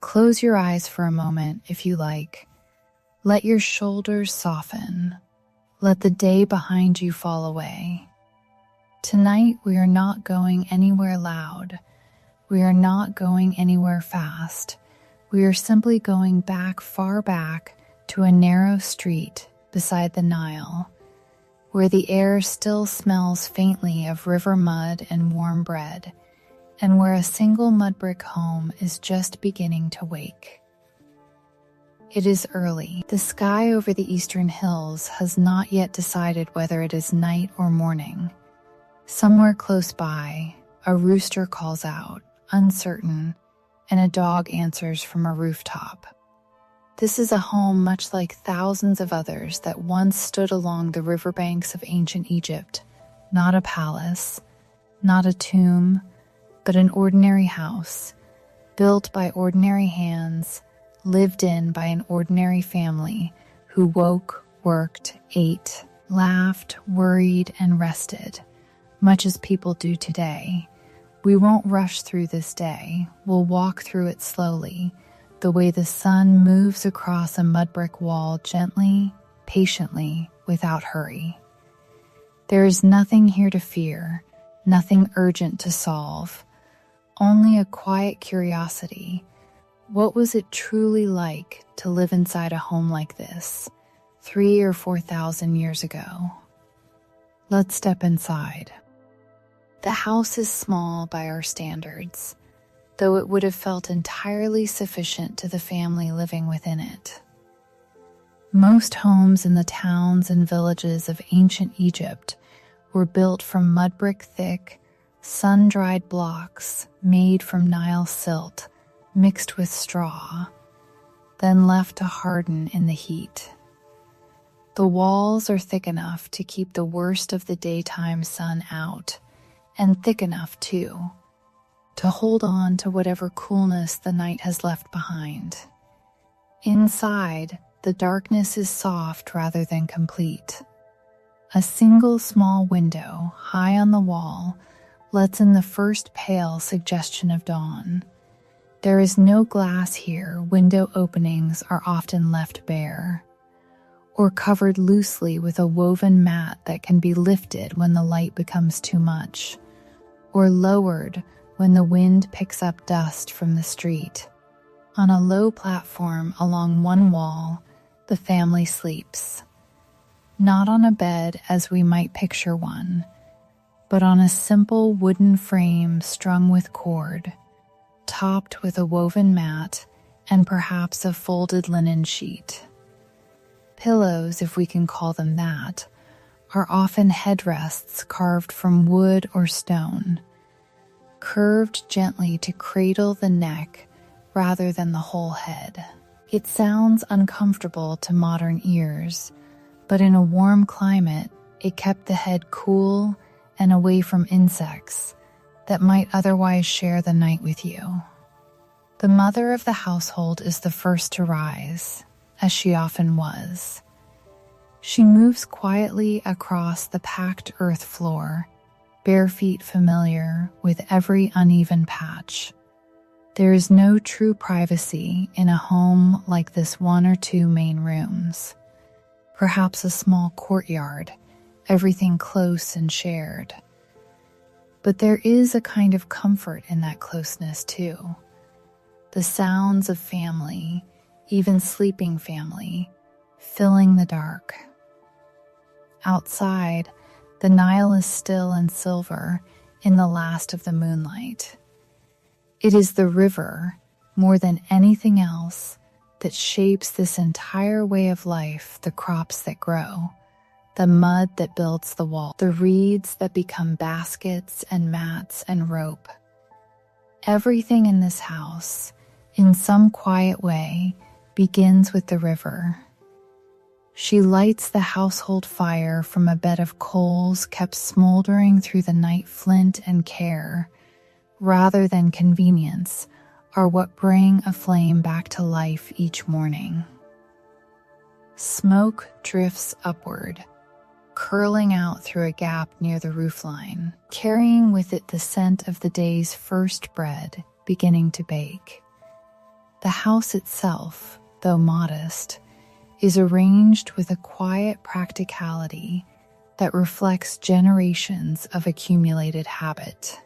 Close your eyes for a moment if you like. Let your shoulders soften. Let the day behind you fall away. Tonight we are not going anywhere loud. We are not going anywhere fast. We are simply going back, far back, to a narrow street beside the Nile, where the air still smells faintly of river mud and warm bread, and where a single mudbrick home is just beginning to wake. It is early. The sky over the eastern hills has not yet decided whether it is night or morning. Somewhere close by, a rooster calls out, uncertain, and a dog answers from a rooftop. This is a home much like thousands of others that once stood along the riverbanks of ancient Egypt. Not a palace, not a tomb, but an ordinary house, built by ordinary hands, lived in by an ordinary family who woke, worked, ate, laughed, worried, and rested, much as people do today. We won't rush through this day. We'll walk through it slowly, the way the sun moves across a mudbrick wall gently, patiently, without hurry. There is nothing here to fear, nothing urgent to solve, only a quiet curiosity. What was it truly like to live inside a home like this, 3,000 or 4,000 years ago? Let's step inside. The house is small by our standards, though it would have felt entirely sufficient to the family living within it. Most homes in the towns and villages of ancient Egypt were built from mudbrick thick, sun-dried blocks made from Nile silt mixed with straw, then left to harden in the heat. The walls are thick enough to keep the worst of the daytime sun out, and thick enough, too, to hold on to whatever coolness the night has left behind. Inside, the darkness is soft rather than complete. A single small window, high on the wall, lets in the first pale suggestion of dawn. There is no glass here. Window openings are often left bare, or covered loosely with a woven mat that can be lifted when the light becomes too much, or lowered when the wind picks up dust from the street. On a low platform along one wall, the family sleeps. Not on a bed as we might picture one, but on a simple wooden frame strung with cord, topped with a woven mat and perhaps a folded linen sheet. Pillows, if we can call them that, are often headrests carved from wood or stone, curved gently to cradle the neck rather than the whole head. It sounds uncomfortable to modern ears, but in a warm climate, it kept the head cool and away from insects that might otherwise share the night with you. The mother of the household is the first to rise, as she often was. She moves quietly across the packed earth floor, bare feet familiar with every uneven patch. There is no true privacy in a home like this, one or two main rooms, perhaps a small courtyard, everything close and shared. But there is a kind of comfort in that closeness too. The sounds of family, even sleeping family, filling the dark. Outside, the Nile is still and silver in the last of the moonlight. It is the river, more than anything else, that shapes this entire way of life, the crops that grow, the mud that builds the wall, the reeds that become baskets and mats and rope. Everything in this house, in some quiet way, begins with the river. She lights the household fire from a bed of coals kept smoldering through the night. Flint and care, rather than convenience, are what bring a flame back to life each morning. Smoke drifts upward, curling out through a gap near the roofline, carrying with it the scent of the day's first bread beginning to bake. The house itself, though modest, is arranged with a quiet practicality that reflects generations of accumulated habit.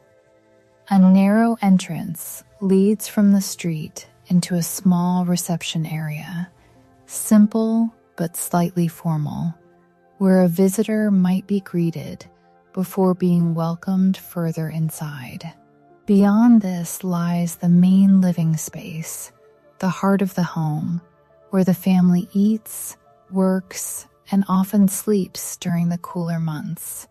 A narrow entrance leads from the street into a small reception area, simple but slightly formal, where a visitor might be greeted before being welcomed further inside. Beyond this lies the main living space, the heart of the home, where the family eats, works, and often sleeps during the cooler months.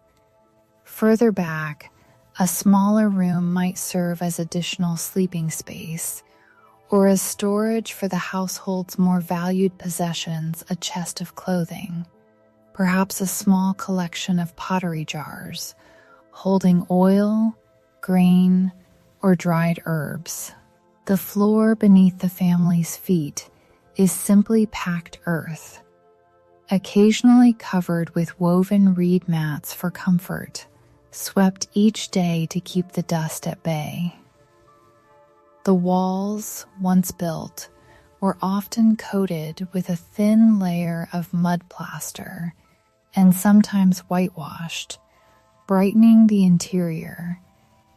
Further back, a smaller room might serve as additional sleeping space, or as storage for the household's more valued possessions, a chest of clothing, perhaps a small collection of pottery jars holding oil, grain, or dried herbs. The floor beneath the family's feet is simply packed earth, occasionally covered with woven reed mats for comfort, swept each day to keep the dust at bay. The walls, once built, were often coated with a thin layer of mud plaster and sometimes whitewashed, brightening the interior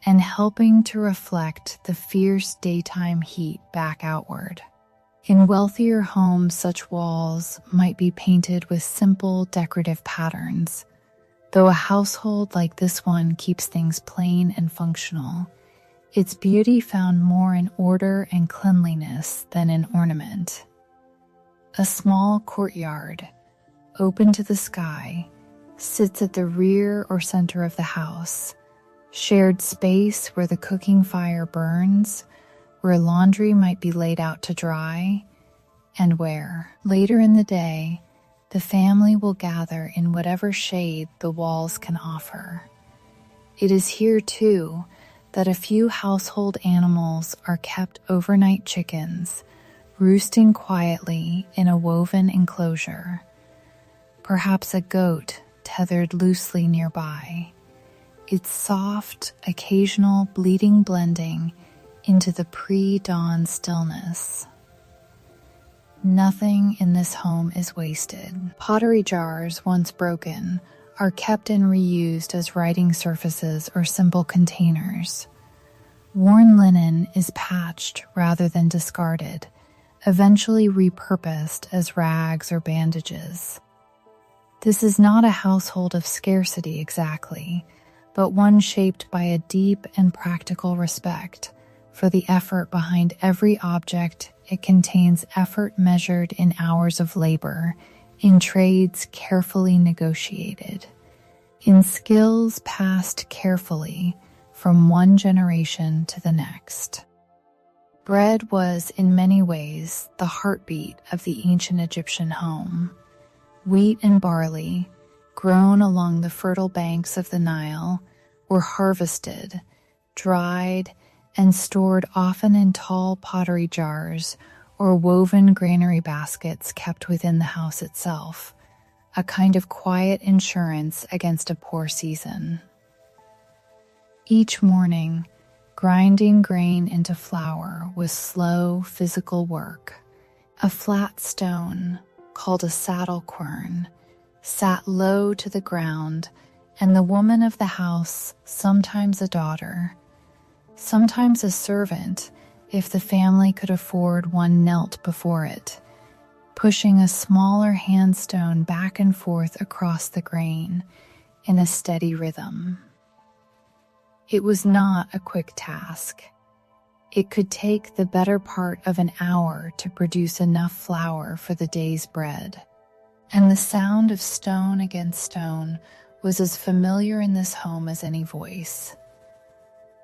and helping to reflect the fierce daytime heat back outward. In wealthier homes, such walls might be painted with simple decorative patterns, though a household like this one keeps things plain and functional. Its beauty found more in order and cleanliness than in ornament. A small courtyard, open to the sky, sits at the rear or center of the house, shared space where the cooking fire burns, where laundry might be laid out to dry, and where, later in the day, the family will gather in whatever shade the walls can offer. It is here, too, that a few household animals are kept overnight: chickens, roosting quietly in a woven enclosure, perhaps a goat tethered loosely nearby, its soft, occasional bleating blending into the pre-dawn stillness. Nothing in this home is wasted. Pottery jars, once broken, are kept and reused as writing surfaces or simple containers. Worn linen is patched rather than discarded, eventually repurposed as rags or bandages. This is not a household of scarcity exactly, but one shaped by a deep and practical respect for the effort behind every object. It contains effort measured in hours of labor, in trades carefully negotiated, in skills passed carefully from one generation to the next. Bread was, in many ways, the heartbeat of the ancient Egyptian home. Wheat and barley, grown along the fertile banks of the Nile, were harvested, dried, and stored often in tall pottery jars or woven granary baskets kept within the house itself, a kind of quiet insurance against a poor season. Each morning, grinding grain into flour was slow physical work. A flat stone, called a saddle quern, sat low to the ground, and the woman of the house, sometimes a daughter, sometimes a servant, if the family could afford one, knelt before it, pushing a smaller handstone back and forth across the grain in a steady rhythm. It was not a quick task. It could take the better part of an hour to produce enough flour for the day's bread, and the sound of stone against stone was as familiar in this home as any voice.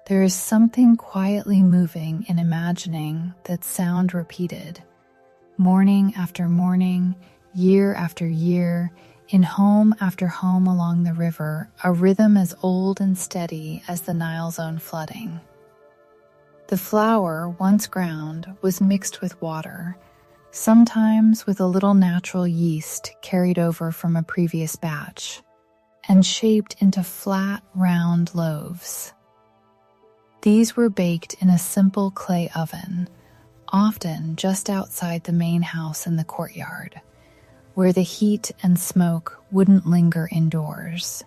There is something quietly moving in imagining that sound repeated, morning after morning, year after year, in home after home along the river, a rhythm as old and steady as the Nile's own flooding. The flour, once ground, was mixed with water, sometimes with a little natural yeast carried over from a previous batch, and shaped into flat, round loaves. These were baked in a simple clay oven, often just outside the main house in the courtyard, where the heat and smoke wouldn't linger indoors.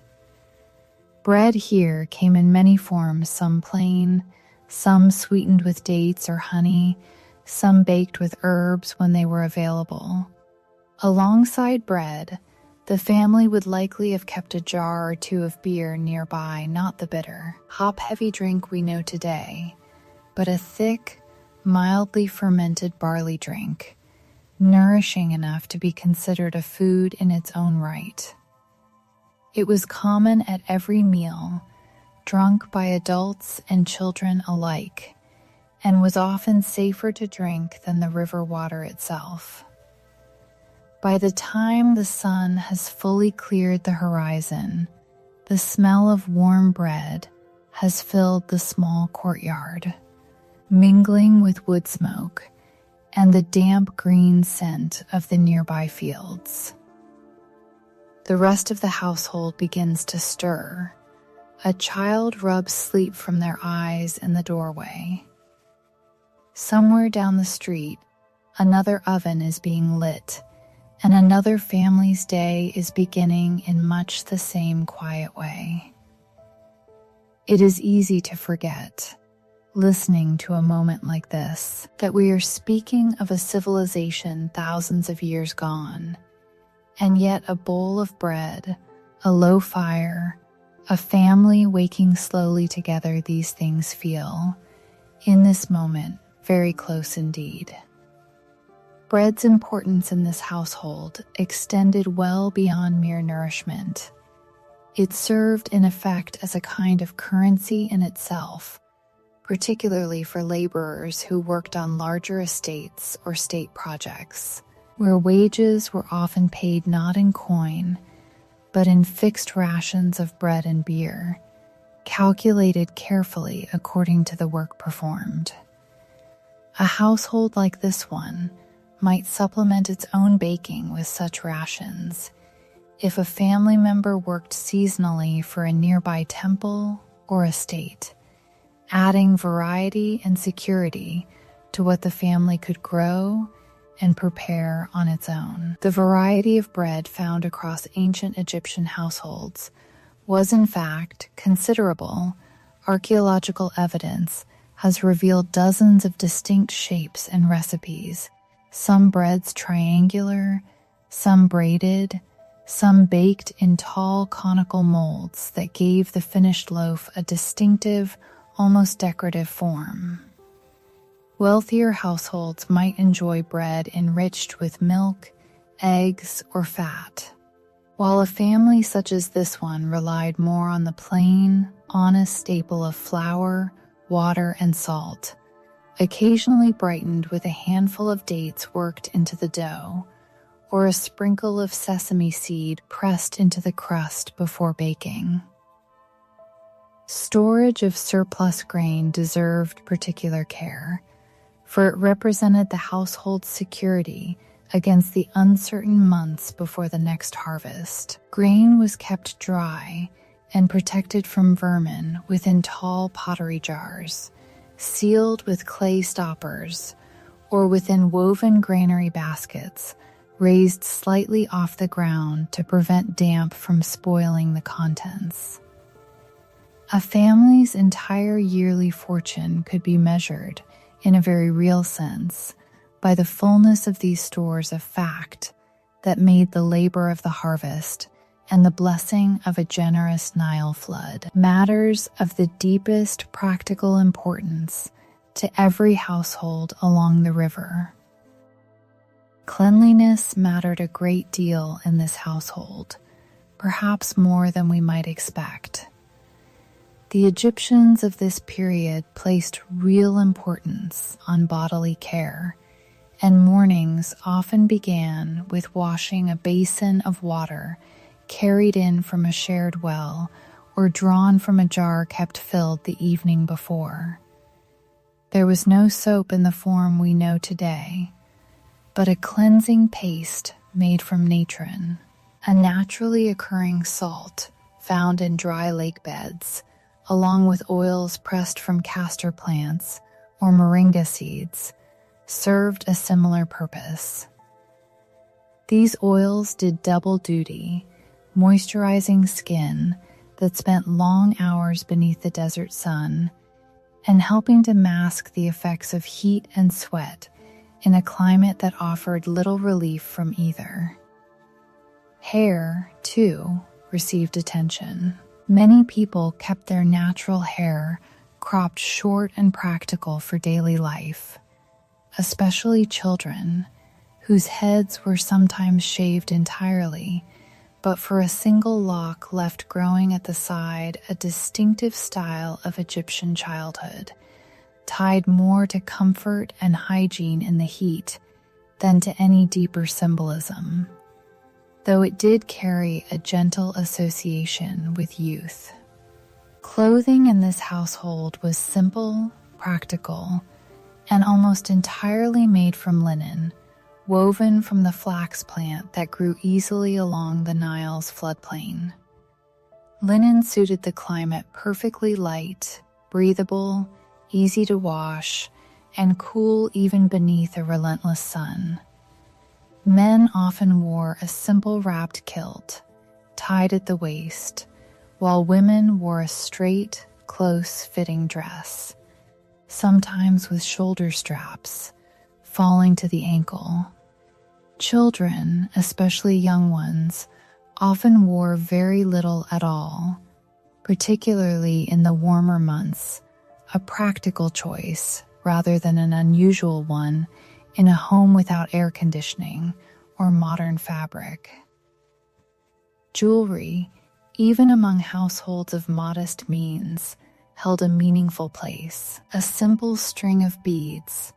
Bread here came in many forms, some plain, some sweetened with dates or honey, some baked with herbs when they were available. Alongside bread, the family would likely have kept a jar or two of beer nearby, not the bitter, hop-heavy drink we know today, but a thick, mildly fermented barley drink, nourishing enough to be considered a food in its own right. It was common at every meal, drunk by adults and children alike, and was often safer to drink than the river water itself. By the time the sun has fully cleared the horizon, the smell of warm bread has filled the small courtyard, mingling with wood smoke and the damp green scent of the nearby fields. The rest of the household begins to stir. A child rubs sleep from their eyes in the doorway. Somewhere down the street, another oven is being lit, and another family's day is beginning in much the same quiet way. It is easy to forget, listening to a moment like this, that we are speaking of a civilization thousands of years gone, and yet a bowl of bread, a low fire, a family waking slowly together, these things feel, in this moment, very close indeed. Bread's importance in this household extended well beyond mere nourishment. It served in effect as a kind of currency in itself, particularly for laborers who worked on larger estates or state projects, where wages were often paid not in coin, but in fixed rations of bread and beer, calculated carefully according to the work performed. A household like this one might supplement its own baking with such rations if a family member worked seasonally for a nearby temple or estate, adding variety and security to what the family could grow and prepare on its own. The variety of bread found across ancient Egyptian households was in fact considerable. Archaeological evidence has revealed dozens of distinct shapes and recipes, some breads triangular, some braided, some baked in tall conical molds that gave the finished loaf a distinctive, almost decorative form. Wealthier households might enjoy bread enriched with milk, eggs, or fat, while a family such as this one relied more on the plain, honest staple of flour, water, and salt, occasionally brightened with a handful of dates worked into the dough, or a sprinkle of sesame seed pressed into the crust before baking. Storage of surplus grain deserved particular care, for it represented the household's security against the uncertain months before the next harvest. Grain was kept dry and protected from vermin within tall pottery jars, sealed with clay stoppers, or within woven granary baskets raised slightly off the ground to prevent damp from spoiling the contents. A family's entire yearly fortune could be measured, in a very real sense, by the fullness of these stores of fact that made the labor of the harvest and the blessing of a generous Nile flood matters of the deepest practical importance to every household along the river. Cleanliness mattered a great deal in this household, perhaps more than we might expect. The Egyptians of this period placed real importance on bodily care, and mornings often began with washing a basin of water carried in from a shared well or drawn from a jar kept filled the evening before. There was no soap in the form we know today, but a cleansing paste made from natron, a naturally occurring salt found in dry lake beds, along with oils pressed from castor plants or moringa seeds, served a similar purpose. These oils did double duty, moisturizing skin that spent long hours beneath the desert sun and helping to mask the effects of heat and sweat in a climate that offered little relief from either. Hair, too, received attention. Many people kept their natural hair cropped short and practical for daily life, especially children, whose heads were sometimes shaved entirely, but for a single lock left growing at the side, a distinctive style of Egyptian childhood, tied more to comfort and hygiene in the heat than to any deeper symbolism, though it did carry a gentle association with youth. Clothing in this household was simple, practical, and almost entirely made from linen, woven from the flax plant that grew easily along the Nile's floodplain. Linen suited the climate perfectly light, breathable, easy to wash, and cool even beneath a relentless sun. Men often wore a simple wrapped kilt, tied at the waist, while women wore a straight, close-fitting dress, sometimes with shoulder straps falling to the ankle. Children, especially young ones, often wore very little at all, particularly in the warmer months, a practical choice rather than an unusual one in a home without air conditioning or modern fabric. Jewelry, even among households of modest means, held a meaningful place. A simple string of beads,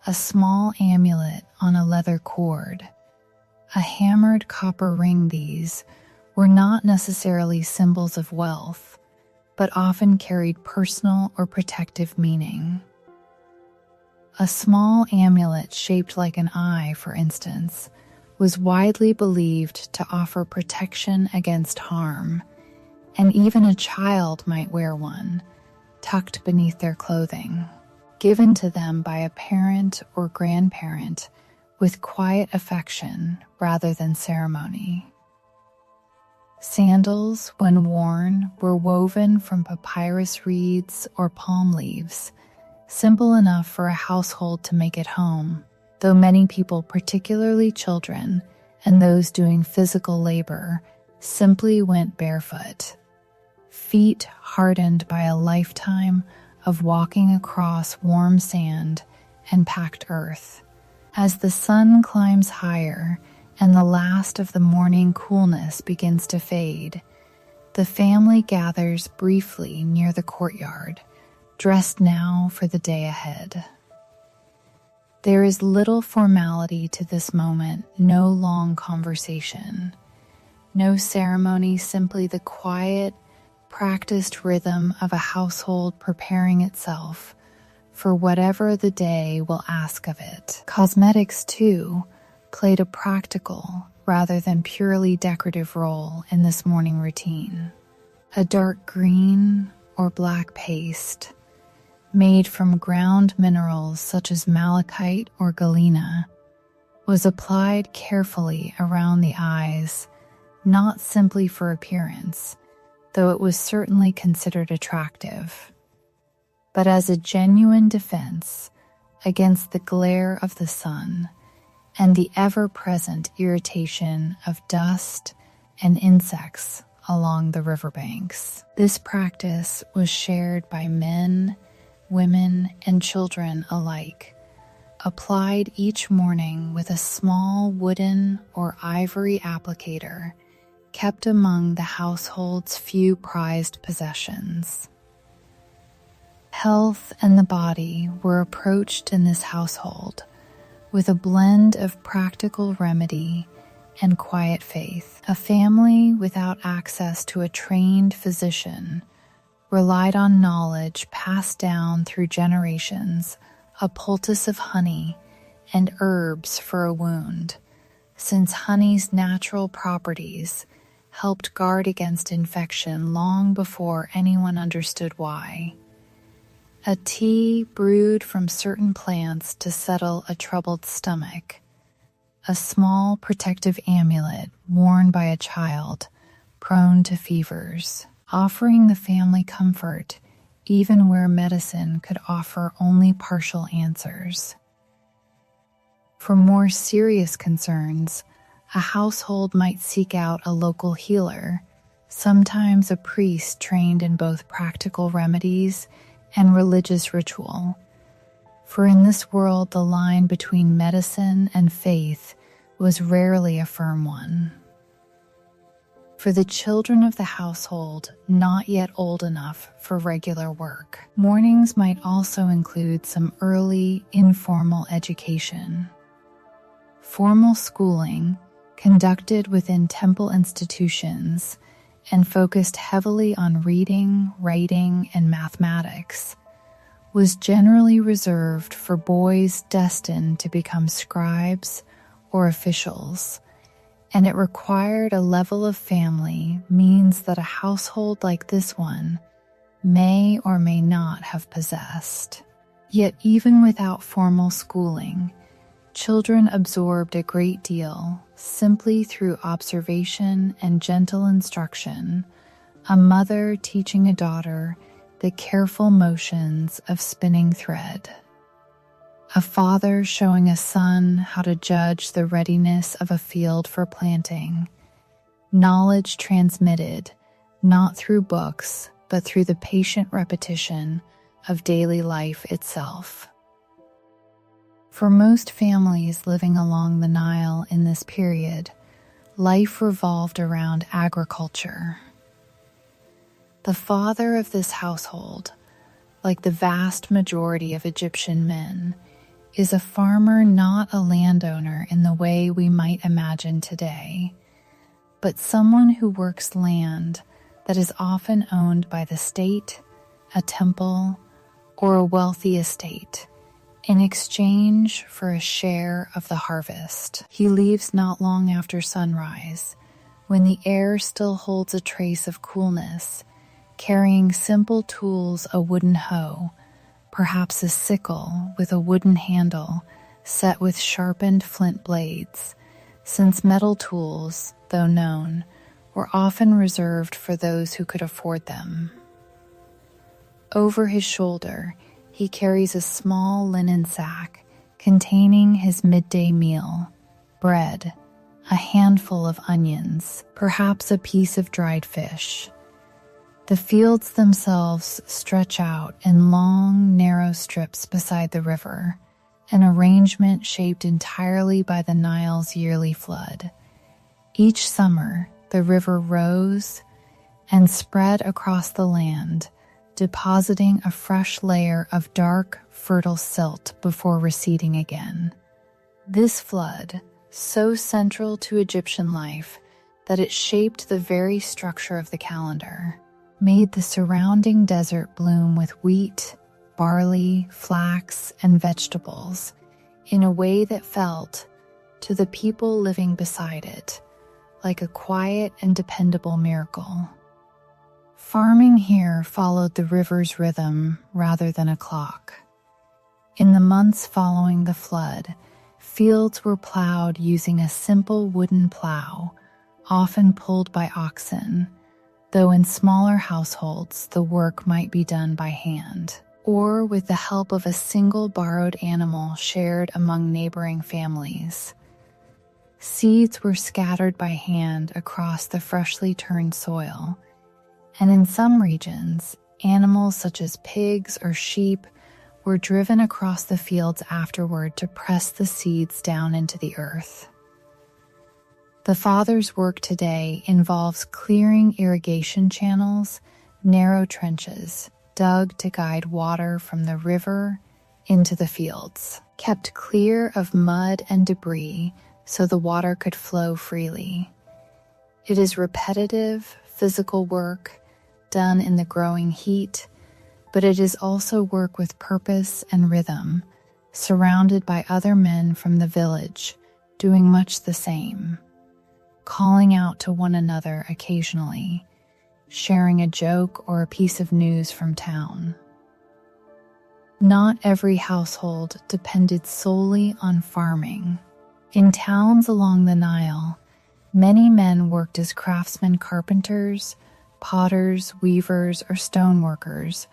a small amulet on a leather cord, a hammered copper ring. These were not necessarily symbols of wealth, but often carried personal or protective meaning. A small amulet shaped like an eye, for instance, was widely believed to offer protection against harm, and even a child might wear one, tucked beneath their clothing, given to them by a parent or grandparent with quiet affection rather than ceremony. Sandals, when worn, were woven from papyrus reeds or palm leaves, simple enough for a household to make at home, though many people, particularly children and those doing physical labor, simply went barefoot, feet hardened by a lifetime of walking across warm sand and packed earth. As the sun climbs higher and the last of the morning coolness begins to fade, the family gathers briefly near the courtyard, dressed now for the day ahead. There is little formality to this moment, no long conversation, no ceremony, simply the quiet, practiced rhythm of a household preparing itself for whatever the day will ask of it. Cosmetics, too, played a practical rather than purely decorative role in this morning routine. A dark green or black paste, made from ground minerals such as malachite or galena, was applied carefully around the eyes, not simply for appearance, though it was certainly considered attractive, but as a genuine defense against the glare of the sun and the ever-present irritation of dust and insects along the riverbanks. This practice was shared by men, women, and children alike, applied each morning with a small wooden or ivory applicator kept among the household's few prized possessions. Health and the body were approached in this household with a blend of practical remedy and quiet faith. A family without access to a trained physician relied on knowledge passed down through generations, a poultice of honey and herbs for a wound, since honey's natural properties helped guard against infection long before anyone understood why. a tea brewed from certain plants to settle a troubled stomach, a small protective amulet worn by a child prone to fevers, offering the family comfort even where medicine could offer only partial answers. For more serious concerns, a household might seek out a local healer, sometimes a priest trained in both practical remedies and religious ritual. For in this world, the line between medicine and faith was rarely a firm one. For the children of the household not yet old enough for regular work, mornings might also include some early, informal education. Formal schooling, conducted within temple institutions and focused heavily on reading, writing, and mathematics, was generally reserved for boys destined to become scribes or officials, and it required a level of family means that a household like this one may or may not have possessed. Yet even without formal schooling, children absorbed a great deal simply through observation and gentle instruction, a mother teaching a daughter the careful motions of spinning thread, a father showing a son how to judge the readiness of a field for planting, knowledge transmitted not through books but through the patient repetition of daily life itself. For most families living along the Nile in this period, life revolved around agriculture. The father of this household, like the vast majority of Egyptian men, is a farmer, not a landowner in the way we might imagine today, but someone who works land that is often owned by the state, a temple, or a wealthy estate, in exchange for a share of the harvest. He leaves not long after sunrise, when the air still holds a trace of coolness, carrying simple tools, a wooden hoe, perhaps a sickle with a wooden handle set with sharpened flint blades, since metal tools, though known, were often reserved for those who could afford them. Over his shoulder, he carries a small linen sack containing his midday meal, bread, a handful of onions, perhaps a piece of dried fish. The fields themselves stretch out in long, narrow strips beside the river, an arrangement shaped entirely by the Nile's yearly flood. Each summer, the river rose and spread across the land, depositing a fresh layer of dark, fertile silt before receding again. This flood, so central to Egyptian life that it shaped the very structure of the calendar, made the surrounding desert bloom with wheat, barley, flax, and vegetables in a way that felt, to the people living beside it, like a quiet and dependable miracle. Farming here followed the river's rhythm rather than a clock. In the months following the flood, fields were plowed using a simple wooden plow, often pulled by oxen, though in smaller households the work might be done by hand, or with the help of a single borrowed animal shared among neighboring families. Seeds were scattered by hand across the freshly turned soil, and in some regions, animals such as pigs or sheep were driven across the fields afterward to press the seeds down into the earth. The father's work today involves clearing irrigation channels, narrow trenches, dug to guide water from the river into the fields, kept clear of mud and debris so the water could flow freely. It is repetitive, physical work done in the growing heat, but it is also work with purpose and rhythm, surrounded by other men from the village, doing much the same, calling out to one another occasionally, sharing a joke or a piece of news from town. Not every household depended solely on farming. In towns along the Nile, many men worked as craftsmen, carpenters, potters, weavers, or stoneworkers,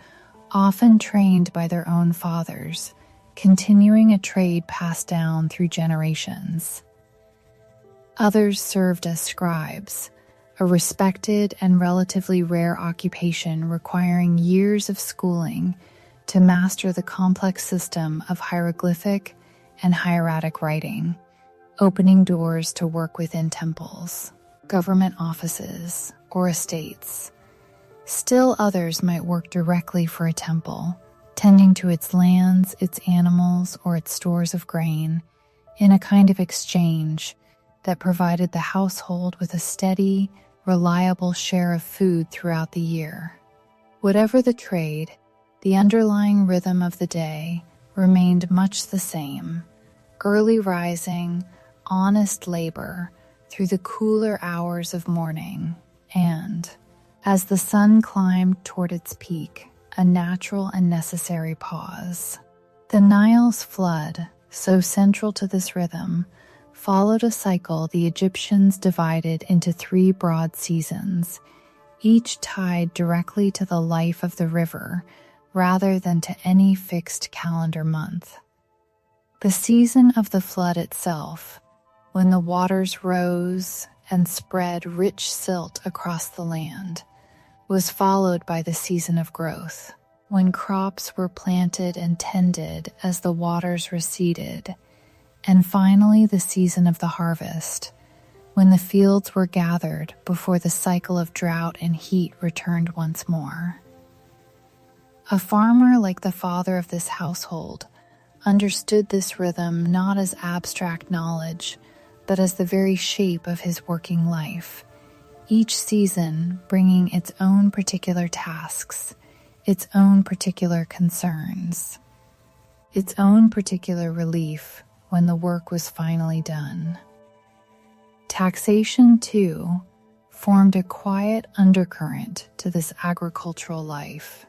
often trained by their own fathers, continuing a trade passed down through generations. Others served as scribes, a respected and relatively rare occupation requiring years of schooling to master the complex system of hieroglyphic and hieratic writing, opening doors to work within temples, government offices, or estates. Still others might work directly for a temple, tending to its lands, its animals, or its stores of grain, in a kind of exchange that provided the household with a steady, reliable share of food throughout the year. Whatever the trade, the underlying rhythm of the day remained much the same: early rising, honest labor through the cooler hours of morning, and, as the sun climbed toward its peak, a natural and necessary pause. The Nile's flood, so central to this rhythm, followed a cycle the Egyptians divided into 3 broad seasons, each tied directly to the life of the river rather than to any fixed calendar month. The season of the flood itself, when the waters rose and spread rich silt across the land, was followed by the season of growth, when crops were planted and tended as the waters receded, and finally the season of the harvest, when the fields were gathered before the cycle of drought and heat returned once more. A farmer like the father of this household understood this rhythm not as abstract knowledge, but as the very shape of his working life, each season bringing its own particular tasks, its own particular concerns, its own particular relief when the work was finally done. Taxation, too, formed a quiet undercurrent to this agricultural life.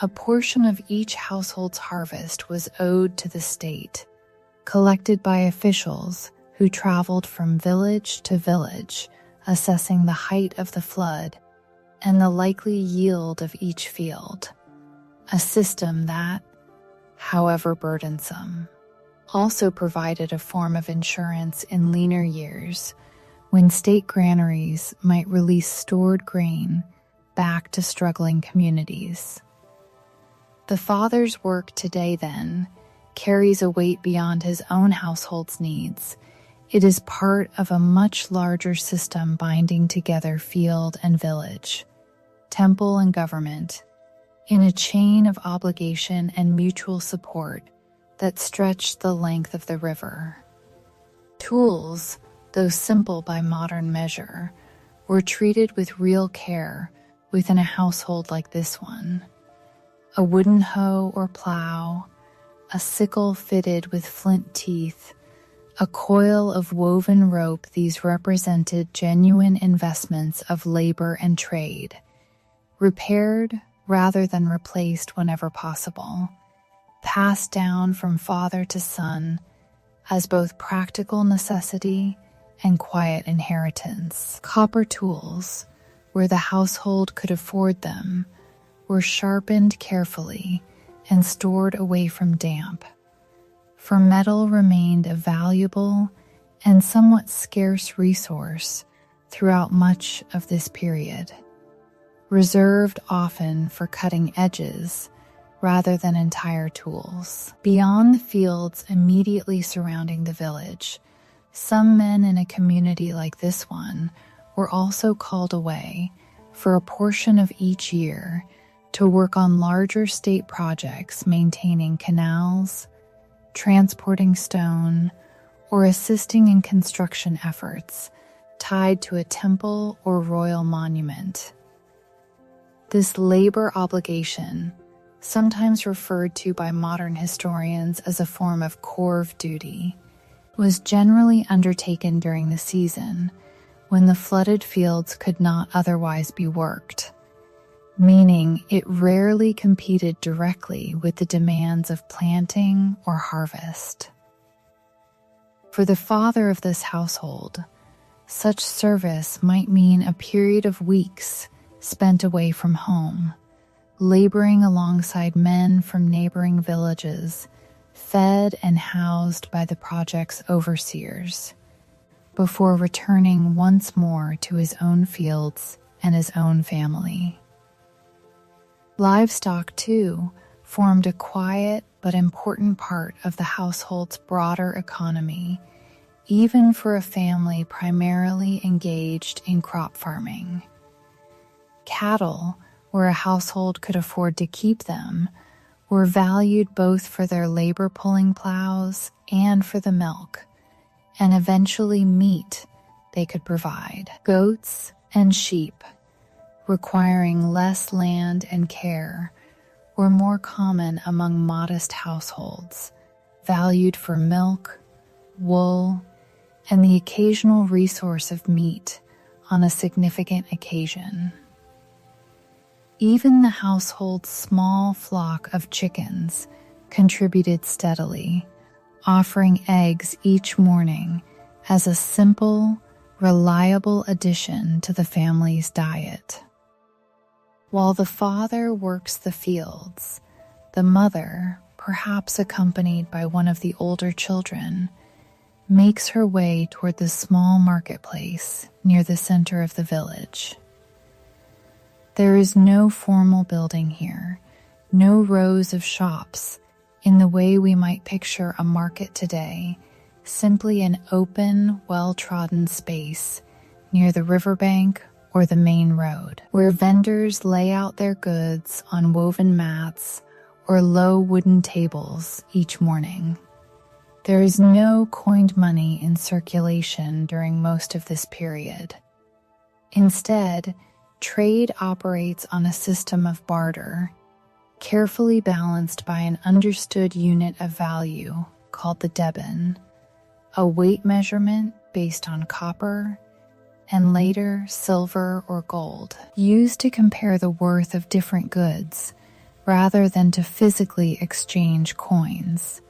A portion of each household's harvest was owed to the state, collected by officials who traveled from village to village, assessing the height of the flood and the likely yield of each field, a system that, however burdensome, also provided a form of insurance in leaner years when state granaries might release stored grain back to struggling communities. The father's work today, then, carries a weight beyond his own household's needs. It is part of a much larger system binding together field and village, temple and government, in a chain of obligation and mutual support that stretched the length of the river. Tools, though simple by modern measure, were treated with real care within a household like this one. A wooden hoe or plow, a sickle fitted with flint teeth, a coil of woven rope, these represented genuine investments of labor and trade, repaired rather than replaced whenever possible, passed down from father to son as both practical necessity and quiet inheritance. Copper tools, where the household could afford them, were sharpened carefully and stored away from damp, for metal remained a valuable and somewhat scarce resource throughout much of this period, reserved often for cutting edges rather than entire tools. Beyond the fields immediately surrounding the village, some men in a community like this one were also called away for a portion of each year to work on larger state projects, maintaining canals, transporting stone, or assisting in construction efforts tied to a temple or royal monument. This labor obligation, sometimes referred to by modern historians as a form of corv duty, was generally undertaken during the season when the flooded fields could not otherwise be worked. meaning it rarely competed directly with the demands of planting or harvest. For the father of this household, such service might mean a period of weeks spent away from home, laboring alongside men from neighboring villages, fed and housed by the project's overseers, before returning once more to his own fields and his own family. Livestock, too, formed a quiet but important part of the household's broader economy, even for a family primarily engaged in crop farming. Cattle, where a household could afford to keep them, were valued both for their labor pulling plows and for the milk, and eventually meat they could provide. Goats and sheep, requiring less land and care, were more common among modest households, valued for milk, wool, and the occasional resource of meat on a significant occasion. Even the household's small flock of chickens contributed steadily, offering eggs each morning as a simple, reliable addition to the family's diet. While the father works the fields, the mother, perhaps accompanied by one of the older children, makes her way toward the small marketplace near the center of the village. There is no formal building here, no rows of shops in the way we might picture a market today, simply an open, well-trodden space near the riverbank or the main road, where vendors lay out their goods on woven mats or low wooden tables each morning. There is no coined money in circulation during most of this period. Instead, trade operates on a system of barter, carefully balanced by an understood unit of value called the deben, a weight measurement based on copper, and later silver or gold, used to compare the worth of different goods rather than to physically exchange coins.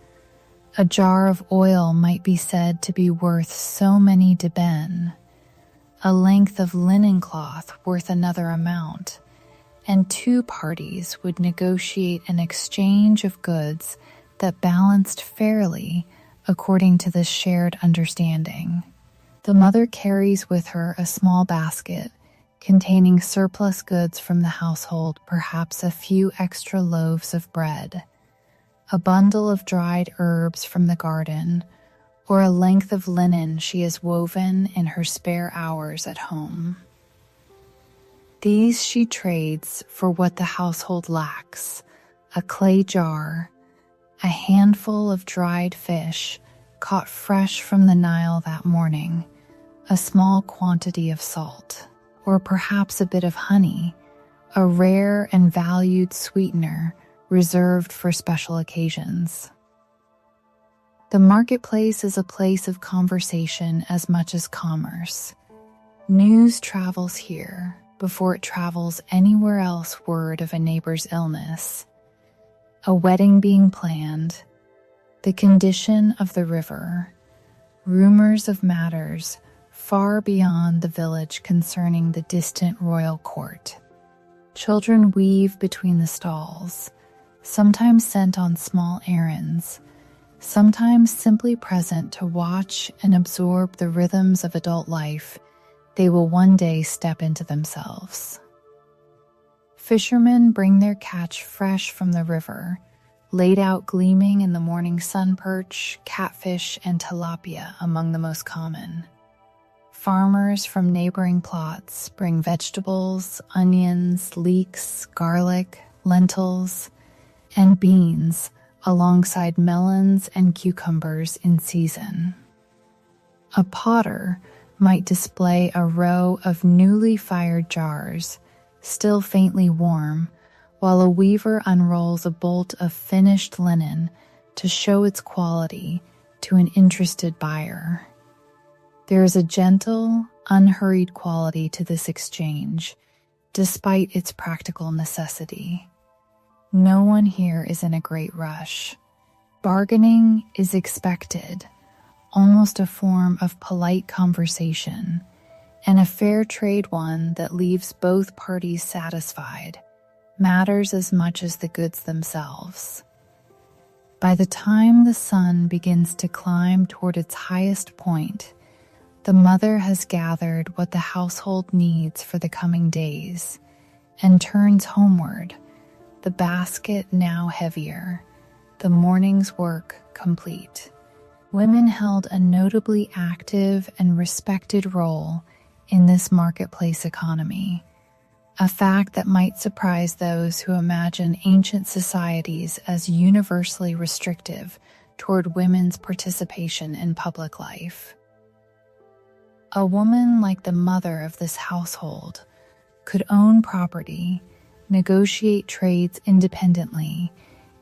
A jar of oil might be said to be worth so many deben, a length of linen cloth worth another amount, and two parties would negotiate an exchange of goods that balanced fairly according to this shared understanding. The mother carries with her a small basket containing surplus goods from the household, perhaps a few extra loaves of bread, a bundle of dried herbs from the garden, or a length of linen she has woven in her spare hours at home. These she trades for what the household lacks: a clay jar, a handful of dried fish caught fresh from the Nile that morning, a small quantity of salt, or perhaps a bit of honey, a rare and valued sweetener reserved for special occasions. The marketplace is a place of conversation as much as commerce. News travels here before it travels anywhere else. Word of a neighbor's illness, a wedding being planned, the condition of the river, rumors of matters far beyond the village concerning the distant royal court. Children weave between the stalls, sometimes sent on small errands, sometimes simply present to watch and absorb the rhythms of adult life they will one day step into themselves. Fishermen bring their catch fresh from the river, laid out gleaming in the morning sun. Perch, catfish, and tilapia among the most common. Farmers from neighboring plots bring vegetables, onions, leeks, garlic, lentils, and beans alongside melons and cucumbers in season. A potter might display a row of newly fired jars, still faintly warm, while a weaver unrolls a bolt of finished linen to show its quality to an interested buyer. There is a gentle, unhurried quality to this exchange, despite its practical necessity. No one here is in a great rush. Bargaining is expected, almost a form of polite conversation, and a fair trade one that leaves both parties satisfied matters as much as the goods themselves. By the time the sun begins to climb toward its highest point, the mother has gathered what the household needs for the coming days and turns homeward, the basket now heavier, the morning's work complete. Women held a notably active and respected role in this marketplace economy, a fact that might surprise those who imagine ancient societies as universally restrictive toward women's participation in public life. A woman like the mother of this household could own property, negotiate trades independently,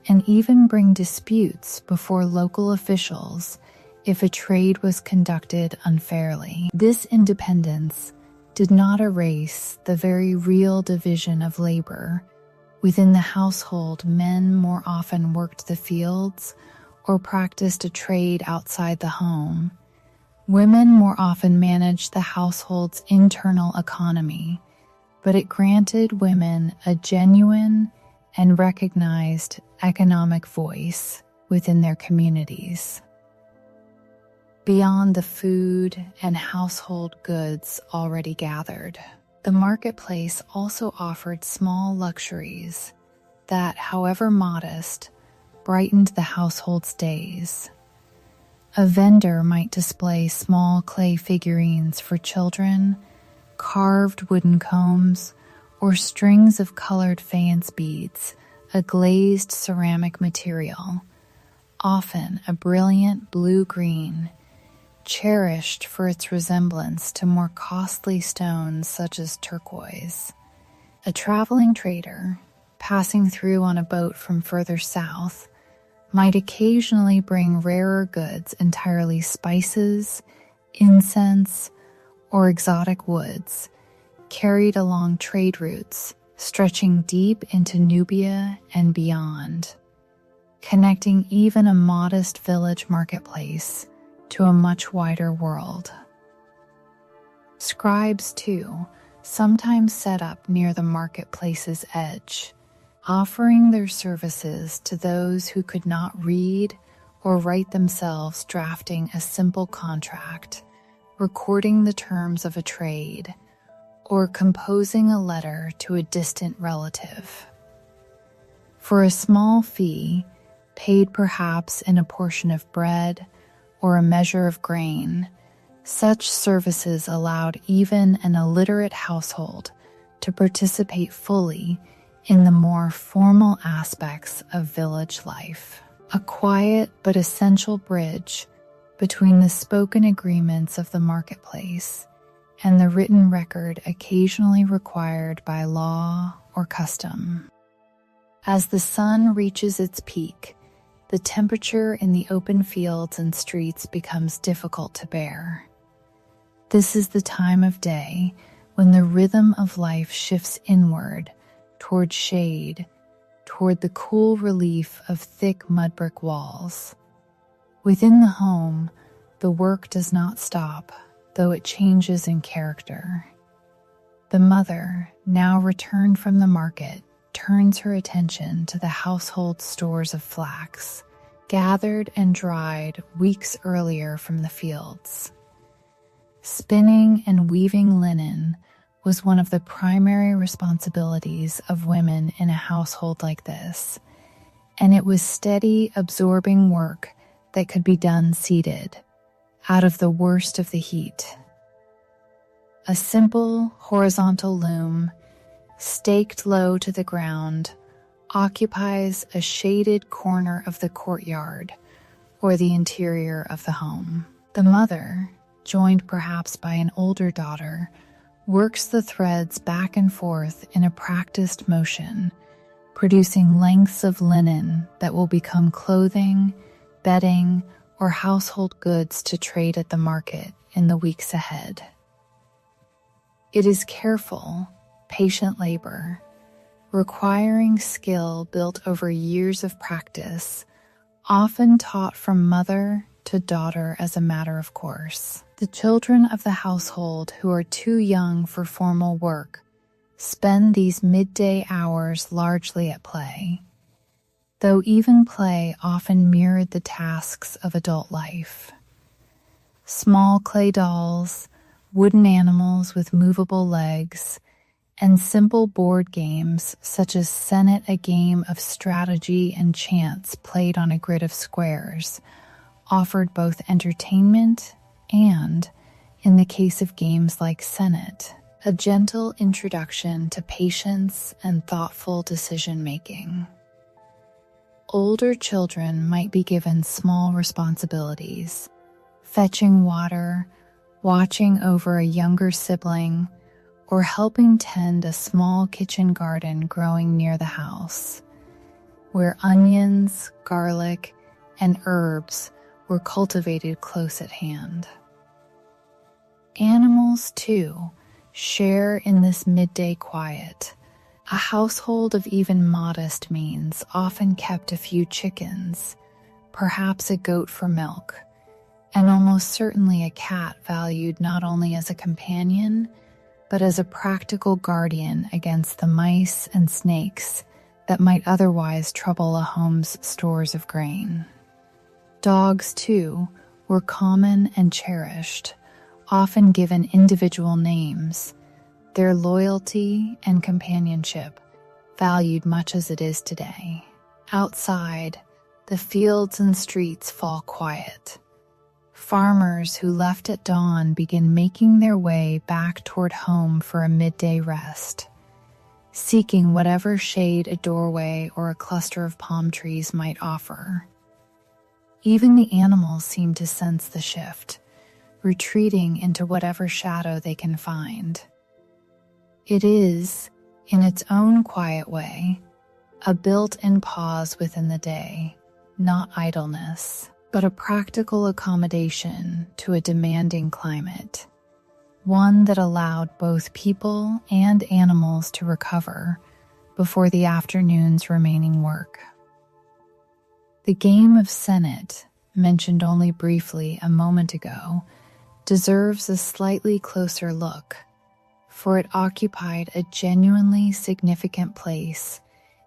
and even bring disputes before local officials if a trade was conducted unfairly. This independence did not erase the very real division of labor. Within the household, men more often worked the fields or practiced a trade outside the home. Women more often managed the household's internal economy, but it granted women a genuine and recognized economic voice within their communities. Beyond the food and household goods already gathered, the marketplace also offered small luxuries that, however modest, brightened the household's days. A vendor might display small clay figurines for children, carved wooden combs, or strings of colored faience beads, a glazed ceramic material, often a brilliant blue-green, cherished for its resemblance to more costly stones such as turquoise. A traveling trader, passing through on a boat from further south, might occasionally bring rarer goods, entirely spices, incense, or exotic woods, carried along trade routes stretching deep into Nubia and beyond, connecting even a modest village marketplace to a much wider world. Scribes, too, sometimes set up near the marketplace's edge, offering their services to those who could not read or write themselves, drafting a simple contract, recording the terms of a trade, or composing a letter to a distant relative. For a small fee, paid perhaps in a portion of bread or a measure of grain, such services allowed even an illiterate household to participate fully in the more formal aspects of village life. A quiet but essential bridge between the spoken agreements of the marketplace and the written record occasionally required by law or custom. As the sun reaches its peak, the temperature in the open fields and streets becomes difficult to bear. This is the time of day when the rhythm of life shifts inward toward shade, toward the cool relief of thick mudbrick walls. Within the home, the work does not stop, though it changes in character. The mother, now returned from the market, turns her attention to the household stores of flax, gathered and dried weeks earlier from the fields. Spinning and weaving linen was one of the primary responsibilities of women in a household like this, and it was steady, absorbing work that could be done seated, out of the worst of the heat. A simple horizontal loom, staked low to the ground, occupies a shaded corner of the courtyard or the interior of the home. The mother, joined perhaps by an older daughter, works the threads back and forth in a practiced motion, producing lengths of linen that will become clothing, bedding, or household goods to trade at the market in the weeks ahead. It is careful, patient labor, requiring skill built over years of practice, often taught from mother to daughter as a matter of course. The children of the household who are too young for formal work spend these midday hours largely at play, though even play often mirrored the tasks of adult life. Small clay dolls, wooden animals with movable legs, and simple board games such as Senate, a game of strategy and chance played on a grid of squares, offered both entertainment and, in the case of games like Senate, a gentle introduction to patience and thoughtful decision-making. Older children might be given small responsibilities, fetching water, watching over a younger sibling, or helping tend a small kitchen garden growing near the house, where onions, garlic, and herbs were cultivated close at hand. Animals, too, share in this midday quiet. A household of even modest means often kept a few chickens, perhaps a goat for milk, and almost certainly a cat valued not only as a companion, but as a practical guardian against the mice and snakes that might otherwise trouble a home's stores of grain. Dogs, too, were common and cherished, often given individual names, their loyalty and companionship valued much as it is today. Outside, the fields and streets fall quiet. Farmers who left at dawn begin making their way back toward home for a midday rest, seeking whatever shade a doorway or a cluster of palm trees might offer. Even the animals seem to sense the shift, retreating into whatever shadow they can find. It is, in its own quiet way, a built-in pause within the day, not idleness, but a practical accommodation to a demanding climate, one that allowed both people and animals to recover before the afternoon's remaining work. The game of Senate, mentioned only briefly a moment ago, deserves a slightly closer look, for it occupied a genuinely significant place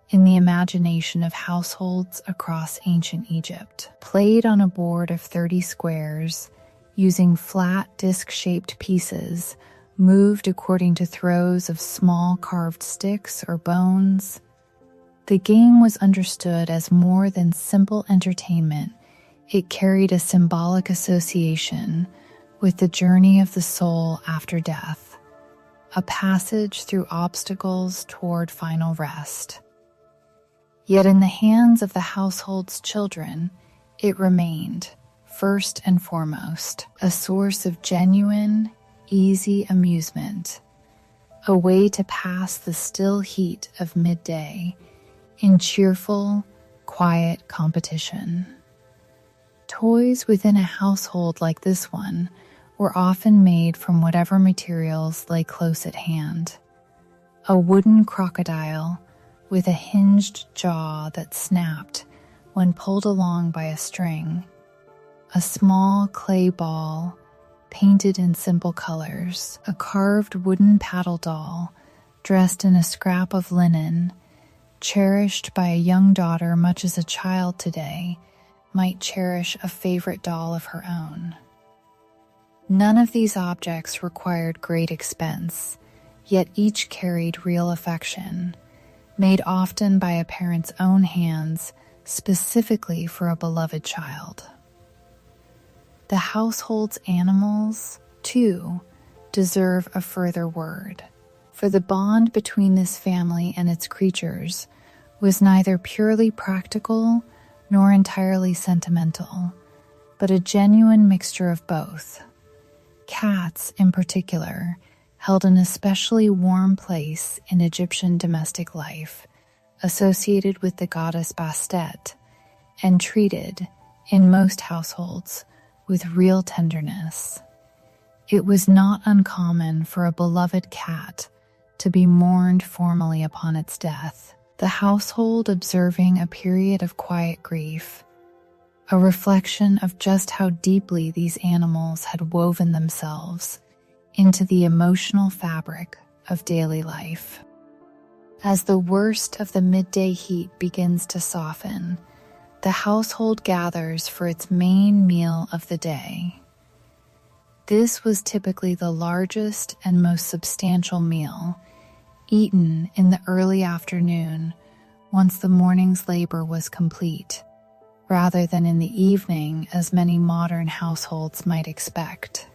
in the imagination of households across ancient Egypt. Played on a board of 30 squares, using flat disc-shaped pieces moved according to throws of small carved sticks or bones, the game was understood as more than simple entertainment. It carried a symbolic association with the journey of the soul after death, a passage through obstacles toward final rest. Yet in the hands of the household's children, it remained, first and foremost, a source of genuine, easy amusement, a way to pass the still heat of midday in cheerful, quiet competition. Toys within a household like this one were often made from whatever materials lay close at hand. A wooden crocodile with a hinged jaw that snapped when pulled along by a string, a small clay ball painted in simple colors, a carved wooden paddle doll dressed in a scrap of linen, cherished by a young daughter much as a child today might cherish a favorite doll of her own. None of these objects required great expense, yet each carried real affection, made often by a parent's own hands specifically for a beloved child. The household's animals, too, deserve a further word, for the bond between this family and its creatures was neither purely practical nor entirely sentimental, but a genuine mixture of both. Cats, in particular, held an especially warm place in Egyptian domestic life, associated with the goddess Bastet, and treated, in most households, with real tenderness. It was not uncommon for a beloved cat to be mourned formally upon its death, the household observing a period of quiet grief, a reflection of just how deeply these animals had woven themselves into the emotional fabric of daily life. As the worst of the midday heat begins to soften, the household gathers for its main meal of the day. This was typically the largest and most substantial meal, eaten in the early afternoon once the morning's labor was complete, rather than in the evening as many modern households might expect.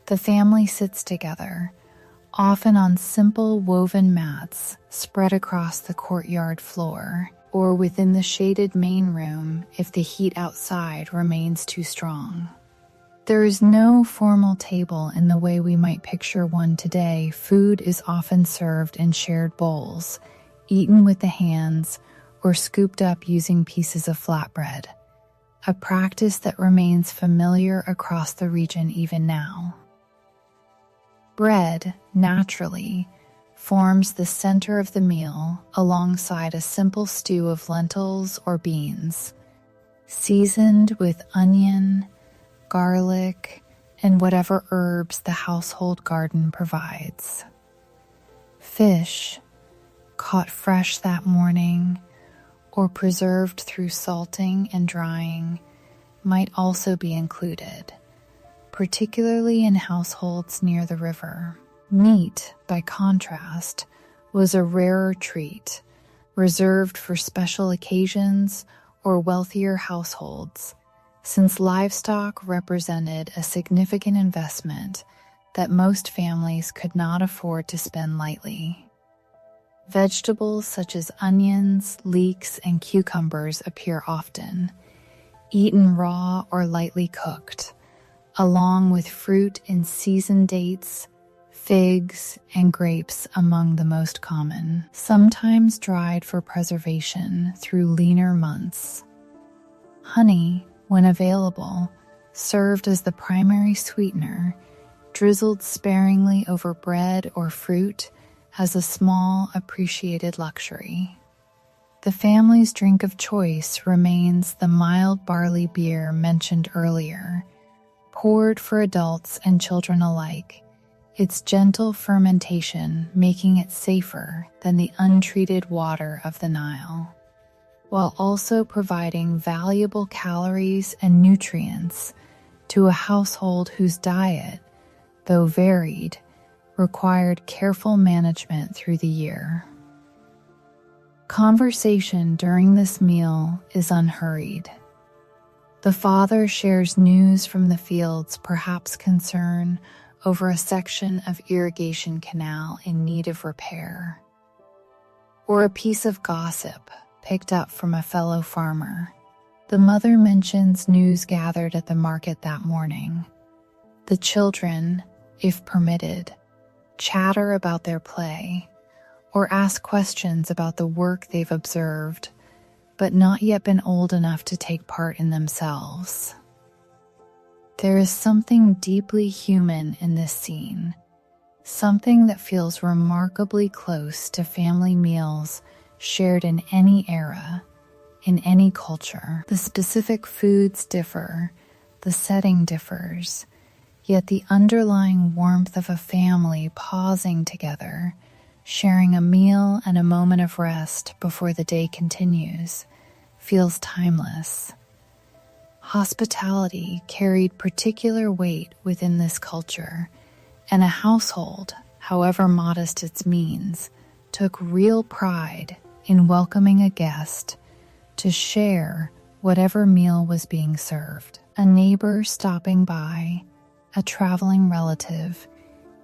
The family sits together, often on simple woven mats spread across the courtyard floor, or within the shaded main room if the heat outside remains too strong. There is no formal table in the way we might picture one today. Food is often served in shared bowls, eaten with the hands, or scooped up using pieces of flatbread, a practice that remains familiar across the region even now. Bread, naturally, forms the center of the meal alongside a simple stew of lentils or beans, seasoned with onion, garlic, and whatever herbs the household garden provides. Fish, caught fresh that morning or preserved through salting and drying, might also be included, particularly in households near the river. Meat, by contrast, was a rarer treat, reserved for special occasions or wealthier households, since livestock represented a significant investment that most families could not afford to spend lightly. Vegetables such as onions, leeks, and cucumbers appear often, eaten raw or lightly cooked, along with fruit and seasoned dates, figs, and grapes among the most common, sometimes dried for preservation through leaner months. Honey, when available, served as the primary sweetener, drizzled sparingly over bread or fruit as a small, appreciated luxury. The family's drink of choice remains the mild barley beer mentioned earlier, poured for adults and children alike, its gentle fermentation making it safer than the untreated water of the Nile, while also providing valuable calories and nutrients to a household whose diet, though varied, required careful management through the year. Conversation during this meal is unhurried. The father shares news from the fields, perhaps concern over a section of irrigation canal in need of repair, or a piece of gossip picked up from a fellow farmer. The mother mentions news gathered at the market that morning. The children, if permitted, chatter about their play, or ask questions about the work they've observed, but not yet been old enough to take part in themselves. There is something deeply human in this scene, something that feels remarkably close to family meals shared in any era, in any culture. The specific foods differ, the setting differs, yet the underlying warmth of a family pausing together, sharing a meal and a moment of rest before the day continues, feels timeless. Hospitality carried particular weight within this culture, and a household, however modest its means, took real pride in welcoming a guest to share whatever meal was being served. A neighbor stopping by, a traveling relative,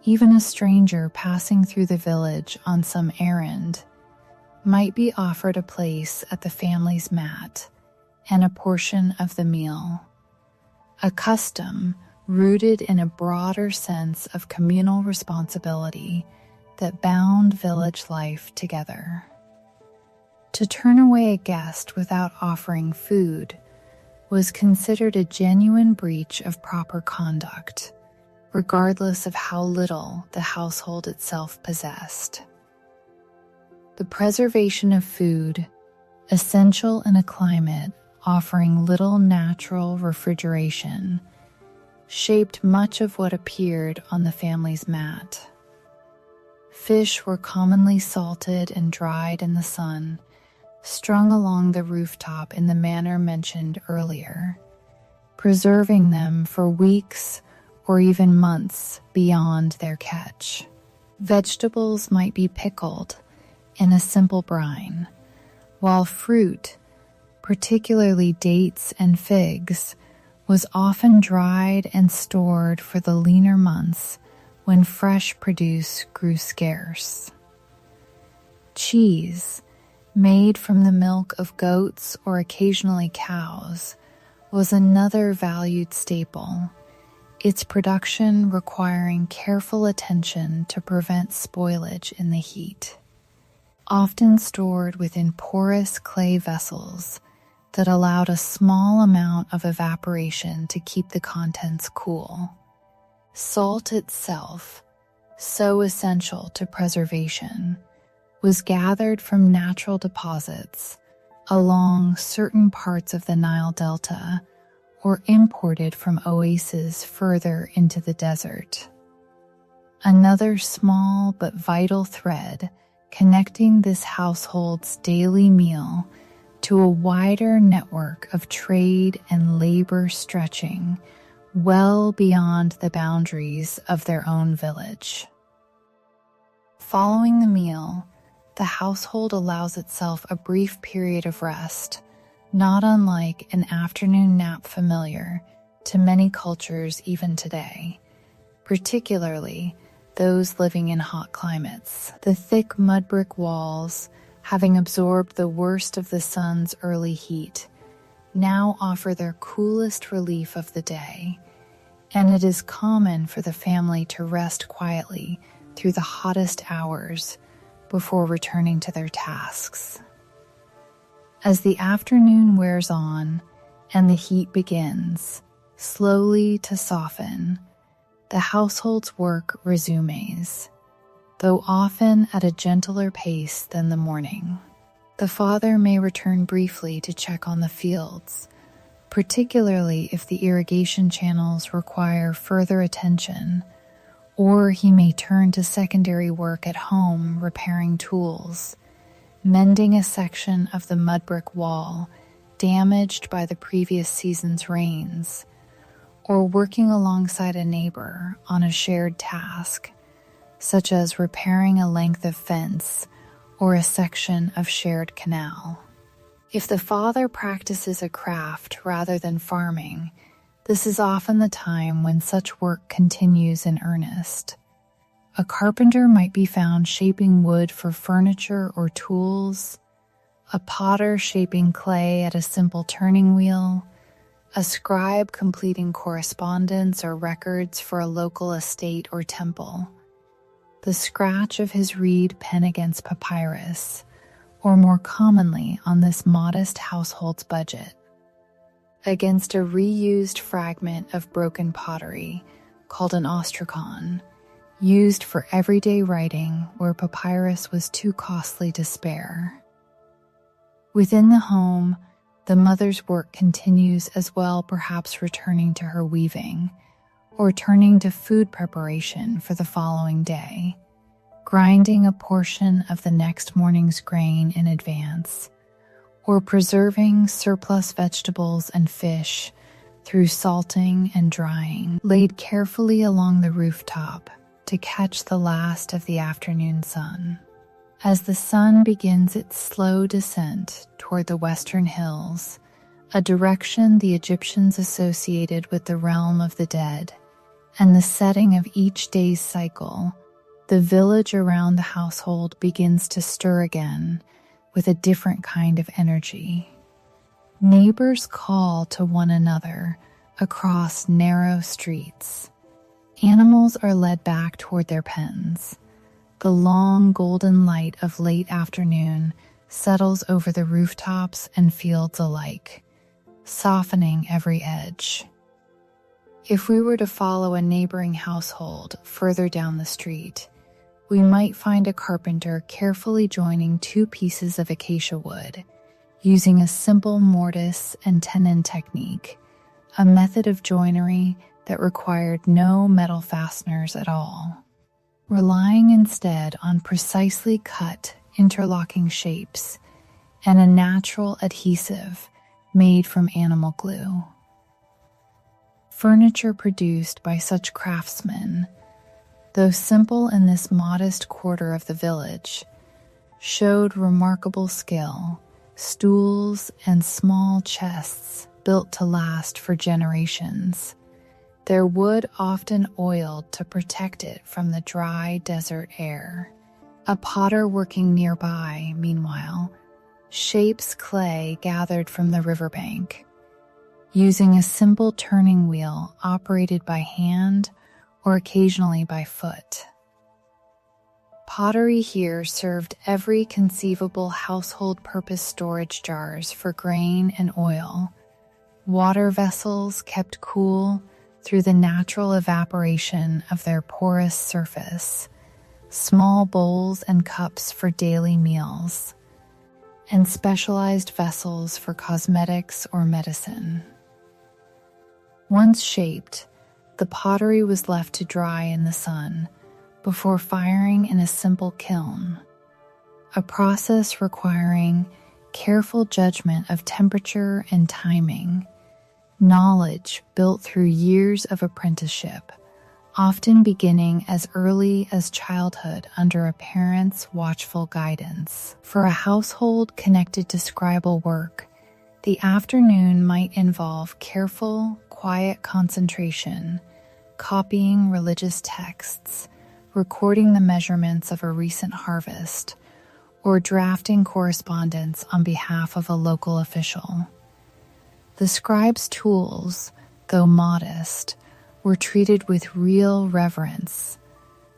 even a stranger passing through the village on some errand, might be offered a place at the family's mat and a portion of the meal. A custom rooted in a broader sense of communal responsibility that bound village life together. To turn away a guest without offering food was considered a genuine breach of proper conduct, regardless of how little the household itself possessed. The preservation of food, essential in a climate offering little natural refrigeration, shaped much of what appeared on the family's mat. Fish were commonly salted and dried in the sun, strung along the rooftop in the manner mentioned earlier, preserving them for weeks or even months beyond their catch. Vegetables might be pickled in a simple brine, while fruit, particularly dates and figs, was often dried and stored for the leaner months when fresh produce grew scarce. Cheese, made from the milk of goats or occasionally cows, was another valued staple, its production requiring careful attention to prevent spoilage in the heat. Often stored within porous clay vessels that allowed a small amount of evaporation to keep the contents cool. Salt itself, so essential to preservation, was gathered from natural deposits along certain parts of the Nile Delta or imported from oases further into the desert. Another small but vital thread connecting this household's daily meal to a wider network of trade and labor stretching well beyond the boundaries of their own village. Following the meal, the household allows itself a brief period of rest, not unlike an afternoon nap familiar to many cultures even today, particularly those living in hot climates. The thick mudbrick walls, having absorbed the worst of the sun's early heat, now offer their coolest relief of the day, and it is common for the family to rest quietly through the hottest hours before returning to their tasks. As the afternoon wears on and the heat begins slowly to soften, the household's work resumes, though often at a gentler pace than the morning. The father may return briefly to check on the fields, particularly if the irrigation channels require further attention, or he may turn to secondary work at home repairing tools, mending a section of the mudbrick wall damaged by the previous season's rains, or working alongside a neighbor on a shared task, such as repairing a length of fence or a section of shared canal. If the father practices a craft rather than farming, this is often the time when such work continues in earnest. A carpenter might be found shaping wood for furniture or tools, a potter shaping clay at a simple turning wheel, a scribe completing correspondence or records for a local estate or temple, the scratch of his reed pen against papyrus, or more commonly on this modest household's budget, against a reused fragment of broken pottery called an ostrakhan, used for everyday writing where papyrus was too costly to spare. Within the home, the mother's work continues as well, perhaps returning to her weaving, or turning to food preparation for the following day, grinding a portion of the next morning's grain in advance, or preserving surplus vegetables and fish through salting and drying, laid carefully along the rooftop to catch the last of the afternoon sun. As the sun begins its slow descent toward the western hills, a direction the Egyptians associated with the realm of the dead, and the setting of each day's cycle, the village around the household begins to stir again with a different kind of energy. Neighbors call to one another across narrow streets. Animals are led back toward their pens. The long golden light of late afternoon settles over the rooftops and fields alike, softening every edge. If we were to follow a neighboring household further down the street, we might find a carpenter carefully joining two pieces of acacia wood, using a simple mortise and tenon technique, a method of joinery that required no metal fasteners at all, relying instead on precisely cut interlocking shapes and a natural adhesive made from animal glue. Furniture produced by such craftsmen, though simple in this modest quarter of the village, showed remarkable skill. Stools and small chests built to last for generations, their wood often oiled to protect it from the dry desert air. A potter working nearby, meanwhile, shapes clay gathered from the riverbank, using a simple turning wheel operated by hand or occasionally by foot. Pottery here served every conceivable household purpose: storage jars for grain and oil, water vessels kept cool through the natural evaporation of their porous surface, small bowls and cups for daily meals, and specialized vessels for cosmetics or medicine. Once shaped, the pottery was left to dry in the sun before firing in a simple kiln, a process requiring careful judgment of temperature and timing, knowledge built through years of apprenticeship, often beginning as early as childhood under a parent's watchful guidance. For a household connected to scribal work, the afternoon might involve careful, quiet concentration, copying religious texts, recording the measurements of a recent harvest, or drafting correspondence on behalf of a local official. The scribe's tools, though modest, were treated with real reverence.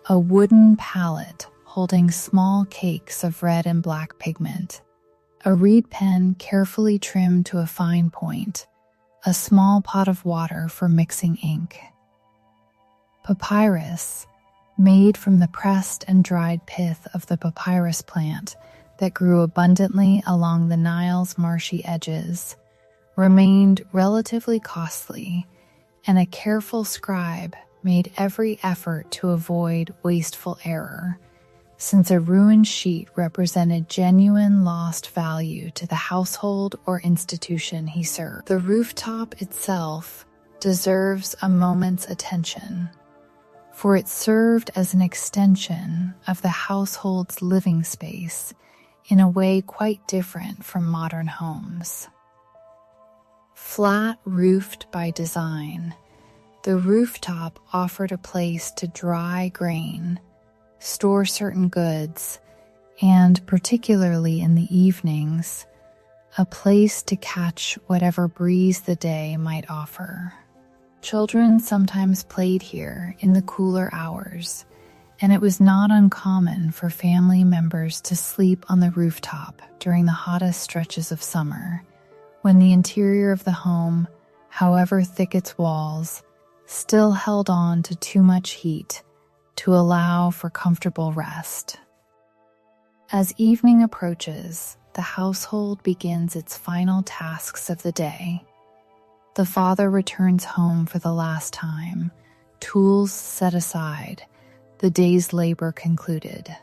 A wooden palette holding small cakes of red and black pigment, a reed pen carefully trimmed to a fine point, a small pot of water for mixing ink. Papyrus, made from the pressed and dried pith of the papyrus plant that grew abundantly along the Nile's marshy edges, remained relatively costly, and a careful scribe made every effort to avoid wasteful error, since a ruined sheet represented genuine lost value to the household or institution he served. The rooftop itself deserves a moment's attention, for it served as an extension of the household's living space in a way quite different from modern homes. Flat-roofed by design, the rooftop offered a place to dry grain, store certain goods, and, particularly in the evenings, a place to catch whatever breeze the day might offer. Children sometimes played here in the cooler hours, and it was not uncommon for family members to sleep on the rooftop during the hottest stretches of summer, when the interior of the home, however thick its walls, still held on to too much heat to allow for comfortable rest. As evening approaches, the household begins its final tasks of the day. The father returns home for the last time, tools set aside, the day's labor concluded.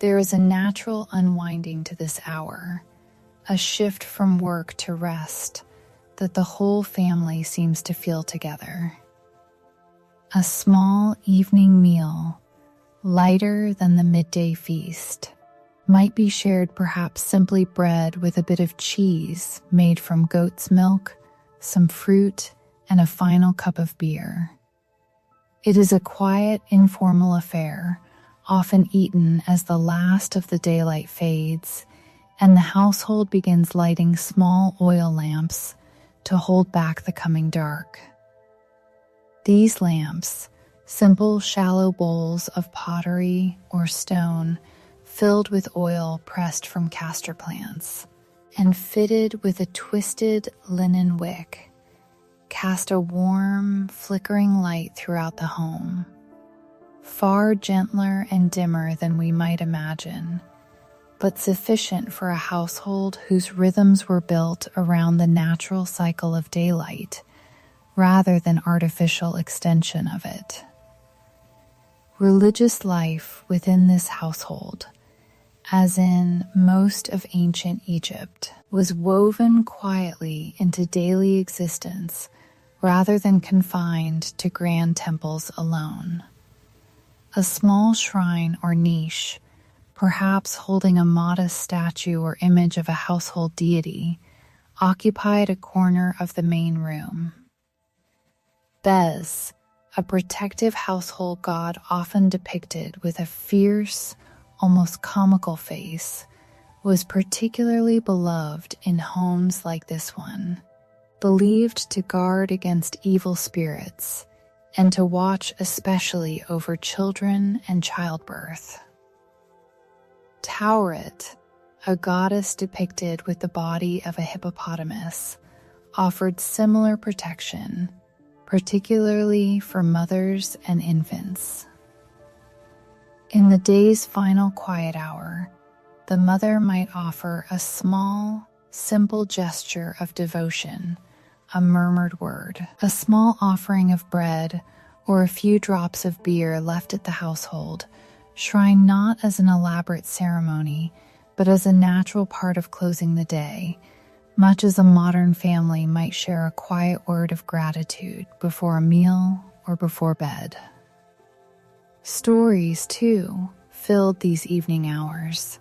There is a natural unwinding to this hour, a shift from work to rest that the whole family seems to feel together. A small evening meal, lighter than the midday feast, might be shared, perhaps simply bread with a bit of cheese made from goat's milk, some fruit, and a final cup of beer. It is a quiet, informal affair, often eaten as the last of the daylight fades, and the household begins lighting small oil lamps to hold back the coming dark. These lamps, simple shallow bowls of pottery or stone, filled with oil pressed from castor plants, and fitted with a twisted linen wick, cast a warm, flickering light throughout the home, far gentler and dimmer than we might imagine, but sufficient for a household whose rhythms were built around the natural cycle of daylight rather than artificial extension of it. Religious life within this household, as in most of ancient Egypt, was woven quietly into daily existence rather than confined to grand temples alone. A small shrine or niche, perhaps holding a modest statue or image of a household deity, occupied a corner of the main room. Bez, a protective household god often depicted with a fierce, almost comical face, was particularly beloved in homes like this one, believed to guard against evil spirits and to watch especially over children and childbirth. Tauret, a goddess depicted with the body of a hippopotamus, offered similar protection, particularly for mothers and infants. In the day's final quiet hour, the mother might offer a small, simple gesture of devotion, a murmured word, a small offering of bread, or a few drops of beer left at the household, shrined not as an elaborate ceremony, but as a natural part of closing the day, much as a modern family might share a quiet word of gratitude before a meal or before bed. Stories, too, filled these evening hours.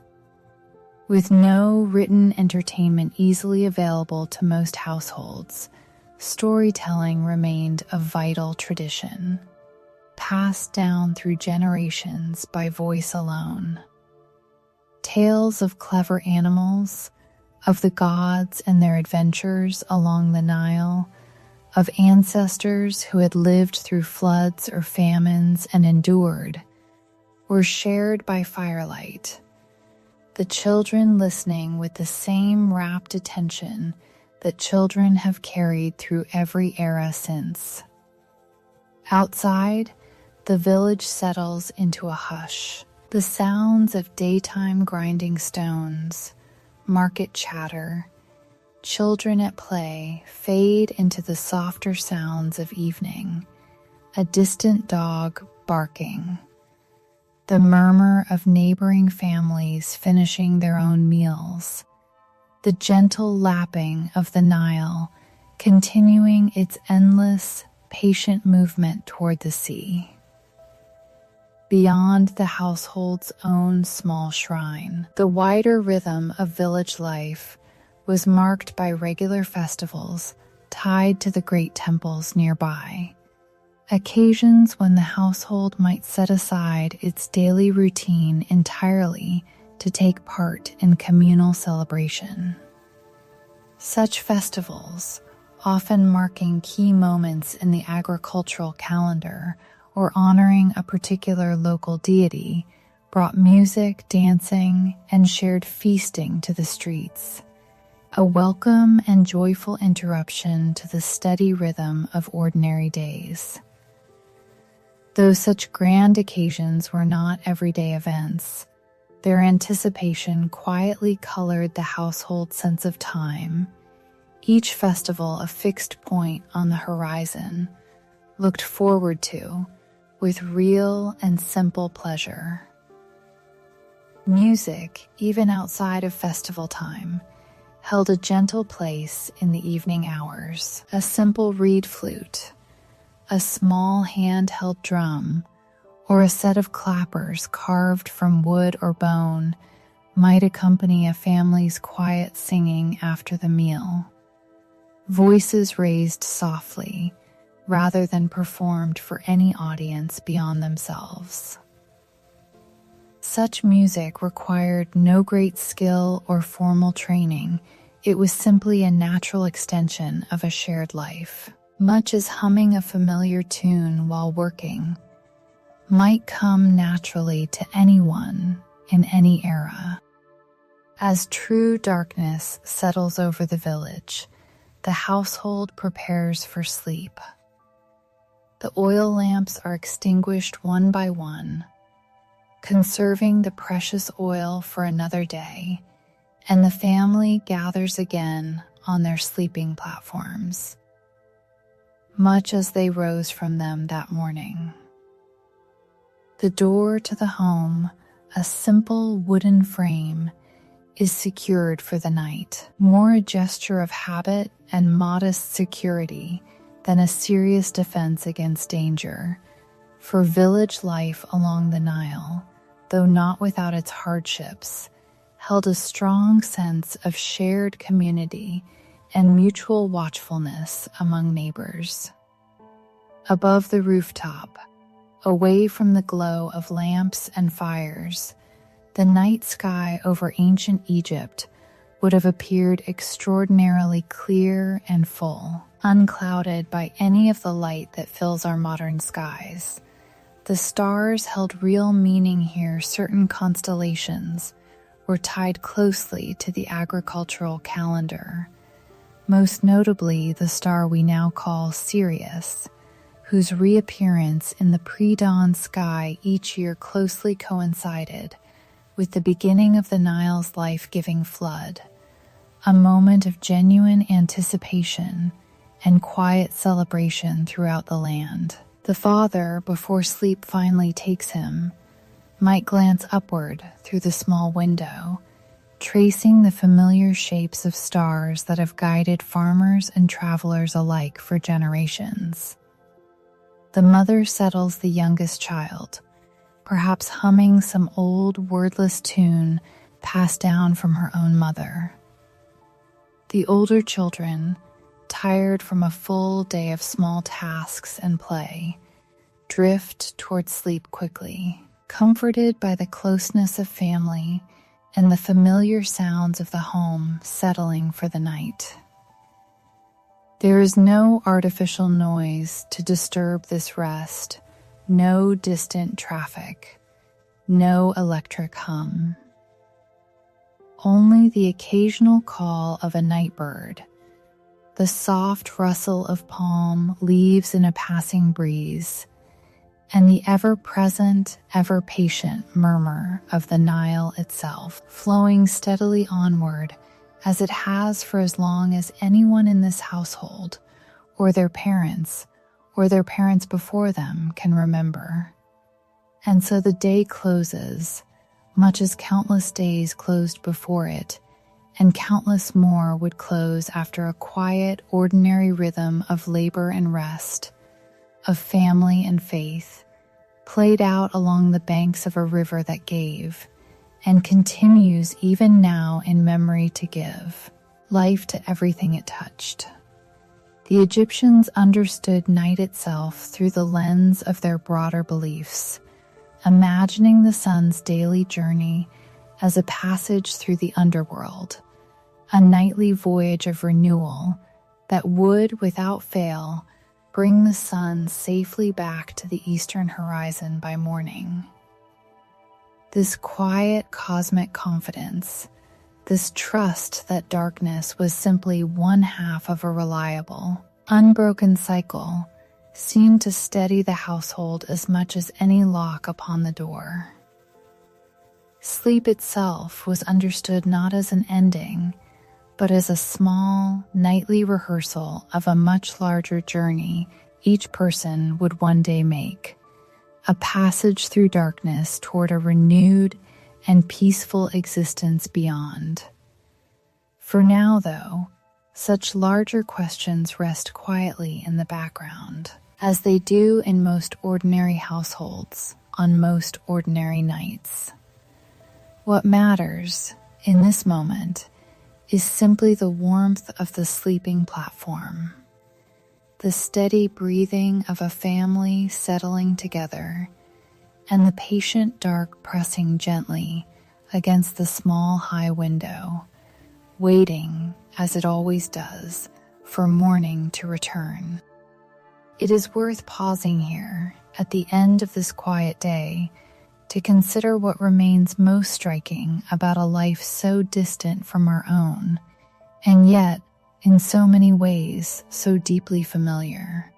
With no written entertainment easily available to most households, storytelling remained a vital tradition, passed down through generations by voice alone. Tales of clever animals, of the gods and their adventures along the Nile, of ancestors who had lived through floods or famines and endured, were shared by firelight, the children listening with the same rapt attention that children have carried through every era since. Outside, the village settles into a hush. The sounds of daytime grinding stones, market chatter, children at play fade into the softer sounds of evening, a distant dog barking, the murmur of neighboring families finishing their own meals, the gentle lapping of the Nile continuing its endless, patient movement toward the sea. Beyond the household's own small shrine, the wider rhythm of village life was marked by regular festivals tied to the great temples nearby, occasions when the household might set aside its daily routine entirely to take part in communal celebration. Such festivals, often marking key moments in the agricultural calendar or honoring a particular local deity, brought music, dancing, and shared feasting to the streets, a welcome and joyful interruption to the steady rhythm of ordinary days. Though such grand occasions were not everyday events, their anticipation quietly colored the household's sense of time, each festival a fixed point on the horizon, looked forward to with real and simple pleasure. Music, even outside of festival time, held a gentle place in the evening hours. A simple reed flute, a small handheld drum, or a set of clappers carved from wood or bone might accompany a family's quiet singing after the meal. Voices raised softly, rather than performed for any audience beyond themselves. Such music required no great skill or formal training. It was simply a natural extension of a shared life, much as humming a familiar tune while working might come naturally to anyone in any era. As true darkness settles over the village, the household prepares for sleep. The oil lamps are extinguished one by one, conserving the precious oil for another day, and the family gathers again on their sleeping platforms, much as they rose from them that morning. The door to the home, a simple wooden frame, is secured for the night, more a gesture of habit and modest security than a serious defense against danger, for village life along the Nile, though not without its hardships, held a strong sense of shared community and mutual watchfulness among neighbors. Above the rooftop, away from the glow of lamps and fires, the night sky over ancient Egypt would have appeared extraordinarily clear and full, unclouded by any of the light that fills our modern skies. The stars held real meaning here. Certain constellations were tied closely to the agricultural calendar, most notably the star we now call Sirius, whose reappearance in the pre-dawn sky each year closely coincided with the beginning of the Nile's life-giving flood, a moment of genuine anticipation and quiet celebration throughout the land. The father, before sleep finally takes him, might glance upward through the small window, tracing the familiar shapes of stars that have guided farmers and travelers alike for generations. The mother settles the youngest child, perhaps humming some old wordless tune passed down from her own mother. The older children, tired from a full day of small tasks and play, drift toward sleep quickly, comforted by the closeness of family and the familiar sounds of the home settling for the night. There is no artificial noise to disturb this rest, no distant traffic, no electric hum. Only the occasional call of a night bird, the soft rustle of palm leaves in a passing breeze, and the ever-present, ever-patient murmur of the Nile itself, flowing steadily onward as it has for as long as anyone in this household, or their parents before them can remember. And so the day closes, much as countless days closed before it, and countless more would close after a quiet, ordinary rhythm of labor and rest, of family and faith, played out along the banks of a river that gave, and continues even now in memory to give, life to everything it touched. The Egyptians understood night itself through the lens of their broader beliefs, imagining the sun's daily journey as a passage through the underworld, a nightly voyage of renewal that would, without fail, bring the sun safely back to the eastern horizon by morning. This quiet cosmic confidence, this trust that darkness was simply one half of a reliable, unbroken cycle, seemed to steady the household as much as any lock upon the door. Sleep itself was understood not as an ending, but as a small, nightly rehearsal of a much larger journey each person would one day make, a passage through darkness toward a renewed and peaceful existence beyond. For now, though, such larger questions rest quietly in the background, as they do in most ordinary households on most ordinary nights. What matters, in this moment, is simply the warmth of the sleeping platform, the steady breathing of a family settling together, and the patient dark pressing gently against the small high window, waiting, as it always does, for morning to return. It is worth pausing here, at the end of this quiet day, to consider what remains most striking about a life so distant from our own, and yet in so many ways so deeply familiar.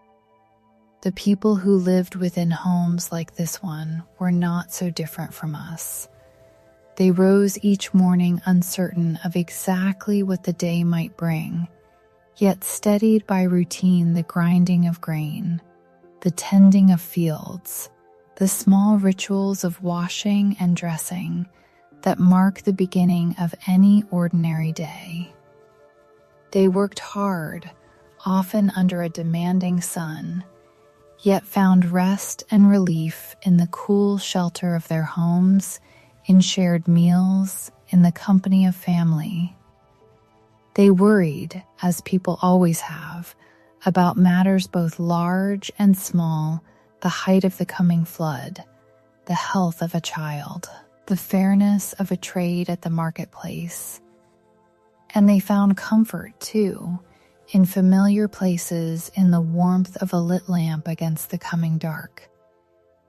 The people who lived within homes like this one were not so different from us. They rose each morning uncertain of exactly what the day might bring, yet steadied by routine, the grinding of grain, the tending of fields, the small rituals of washing and dressing that mark the beginning of any ordinary day. They worked hard, often under a demanding sun, yet found rest and relief in the cool shelter of their homes, in shared meals, in the company of family. They worried, as people always have, about matters both large and small, the height of the coming flood, the health of a child, the fairness of a trade at the marketplace. And they found comfort, too, in familiar places, in the warmth of a lit lamp against the coming dark,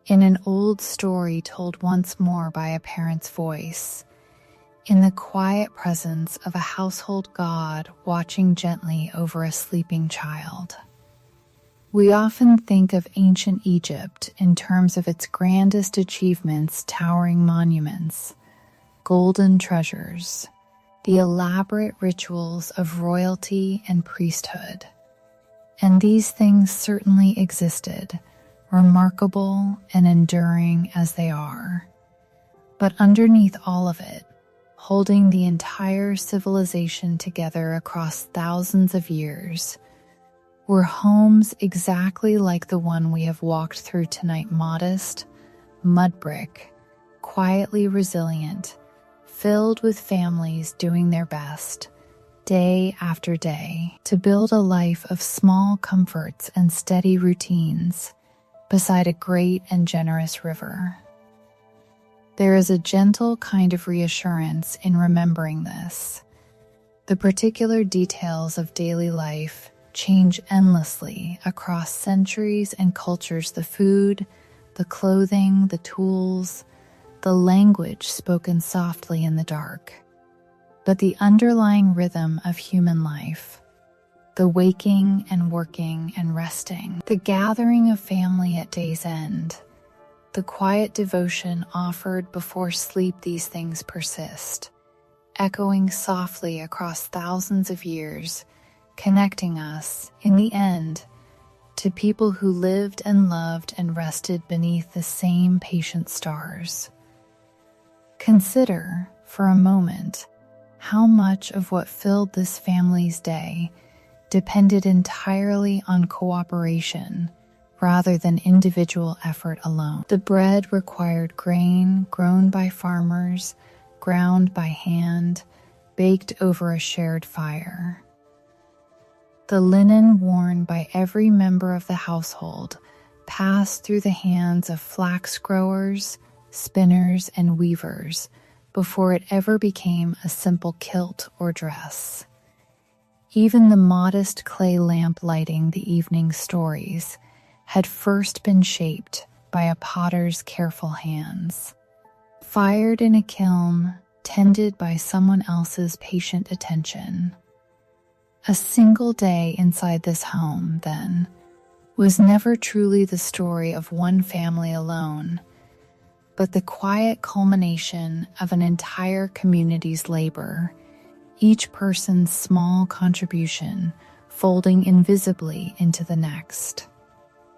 in an old story told once more by a parent's voice, in the quiet presence of a household god watching gently over a sleeping child. We often think of ancient Egypt in terms of its grandest achievements, towering monuments, golden treasures, the elaborate rituals of royalty and priesthood. And these things certainly existed, remarkable and enduring as they are. But underneath all of it, holding the entire civilization together across thousands of years, were homes exactly like the one we have walked through tonight, modest, mudbrick, quietly resilient, filled with families doing their best, day after day, to build a life of small comforts and steady routines beside a great and generous river. There is a gentle kind of reassurance in remembering this. The particular details of daily life change endlessly across centuries and cultures: the food, the clothing, the tools, the language spoken softly in the dark. But the underlying rhythm of human life, the waking and working and resting, the gathering of family at day's end, the quiet devotion offered before sleep, these things persist, echoing softly across thousands of years, connecting us, in the end, to people who lived and loved and rested beneath the same patient stars. Consider, for a moment, how much of what filled this family's day depended entirely on cooperation rather than individual effort alone. The bread required grain grown by farmers, ground by hand, baked over a shared fire. The linen worn by every member of the household passed through the hands of flax growers, spinners, and weavers before it ever became a simple kilt or dress. Even the modest clay lamp lighting the evening stories had first been shaped by a potter's careful hands. Fired in a kiln, tended by someone else's patient attention. A single day inside this home, then, was never truly the story of one family alone, but the quiet culmination of an entire community's labor, each person's small contribution folding invisibly into the next.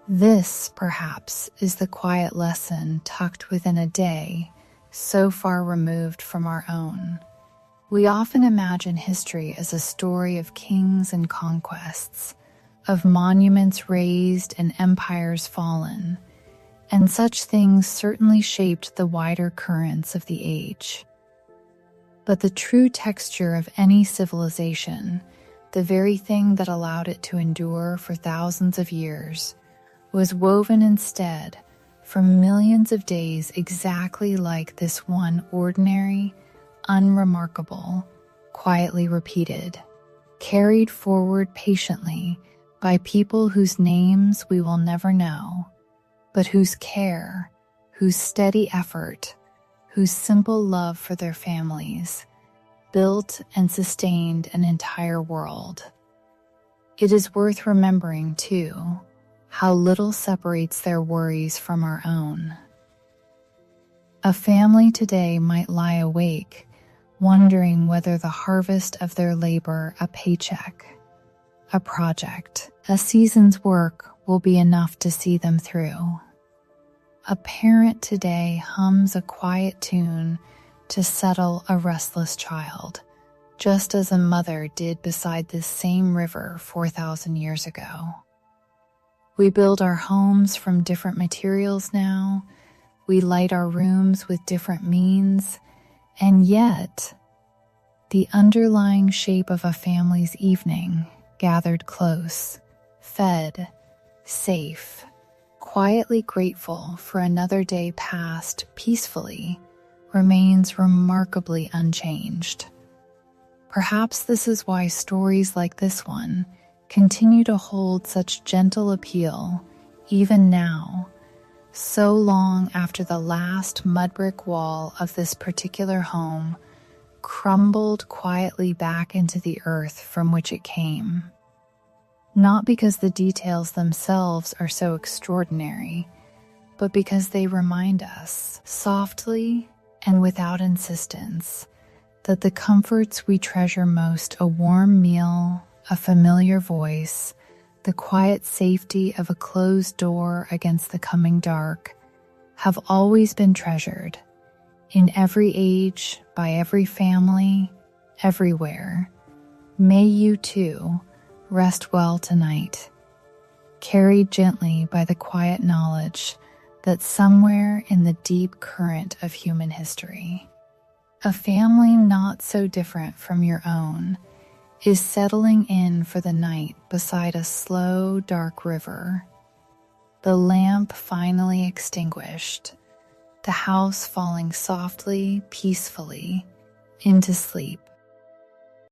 This, perhaps, is the quiet lesson tucked within a day so far removed from our own. We often imagine history as a story of kings and conquests, of monuments raised and empires fallen, and such things certainly shaped the wider currents of the age. But the true texture of any civilization, the very thing that allowed it to endure for thousands of years, was woven instead from millions of days exactly like this one, ordinary, unremarkable, quietly repeated, carried forward patiently by people whose names we will never know, but whose care, whose steady effort, whose simple love for their families built and sustained an entire world. It is worth remembering, too, how little separates their worries from our own. A family today might lie awake, wondering whether the harvest of their labor, a paycheck, a project, a season's work, will be enough to see them through. A parent today hums a quiet tune to settle a restless child, just as a mother did beside this same river 4,000 years ago. We build our homes from different materials now. We light our rooms with different means, and yet, the underlying shape of a family's evening, gathered close, fed, safe, quietly grateful for another day passed peacefully, remains remarkably unchanged. Perhaps this is why stories like this one continue to hold such gentle appeal, even now, so long after the last mudbrick wall of this particular home crumbled quietly back into the earth from which it came. Not because the details themselves are so extraordinary, but because they remind us, softly and without insistence, that the comforts we treasure most, a warm meal, a familiar voice, the quiet safety of a closed door against the coming dark, have always been treasured, in every age, by every family, everywhere. May you too rest well tonight, carried gently by the quiet knowledge that somewhere in the deep current of human history, a family not so different from your own is settling in for the night beside a slow, dark river, the lamp finally extinguished, the house falling softly, peacefully into sleep.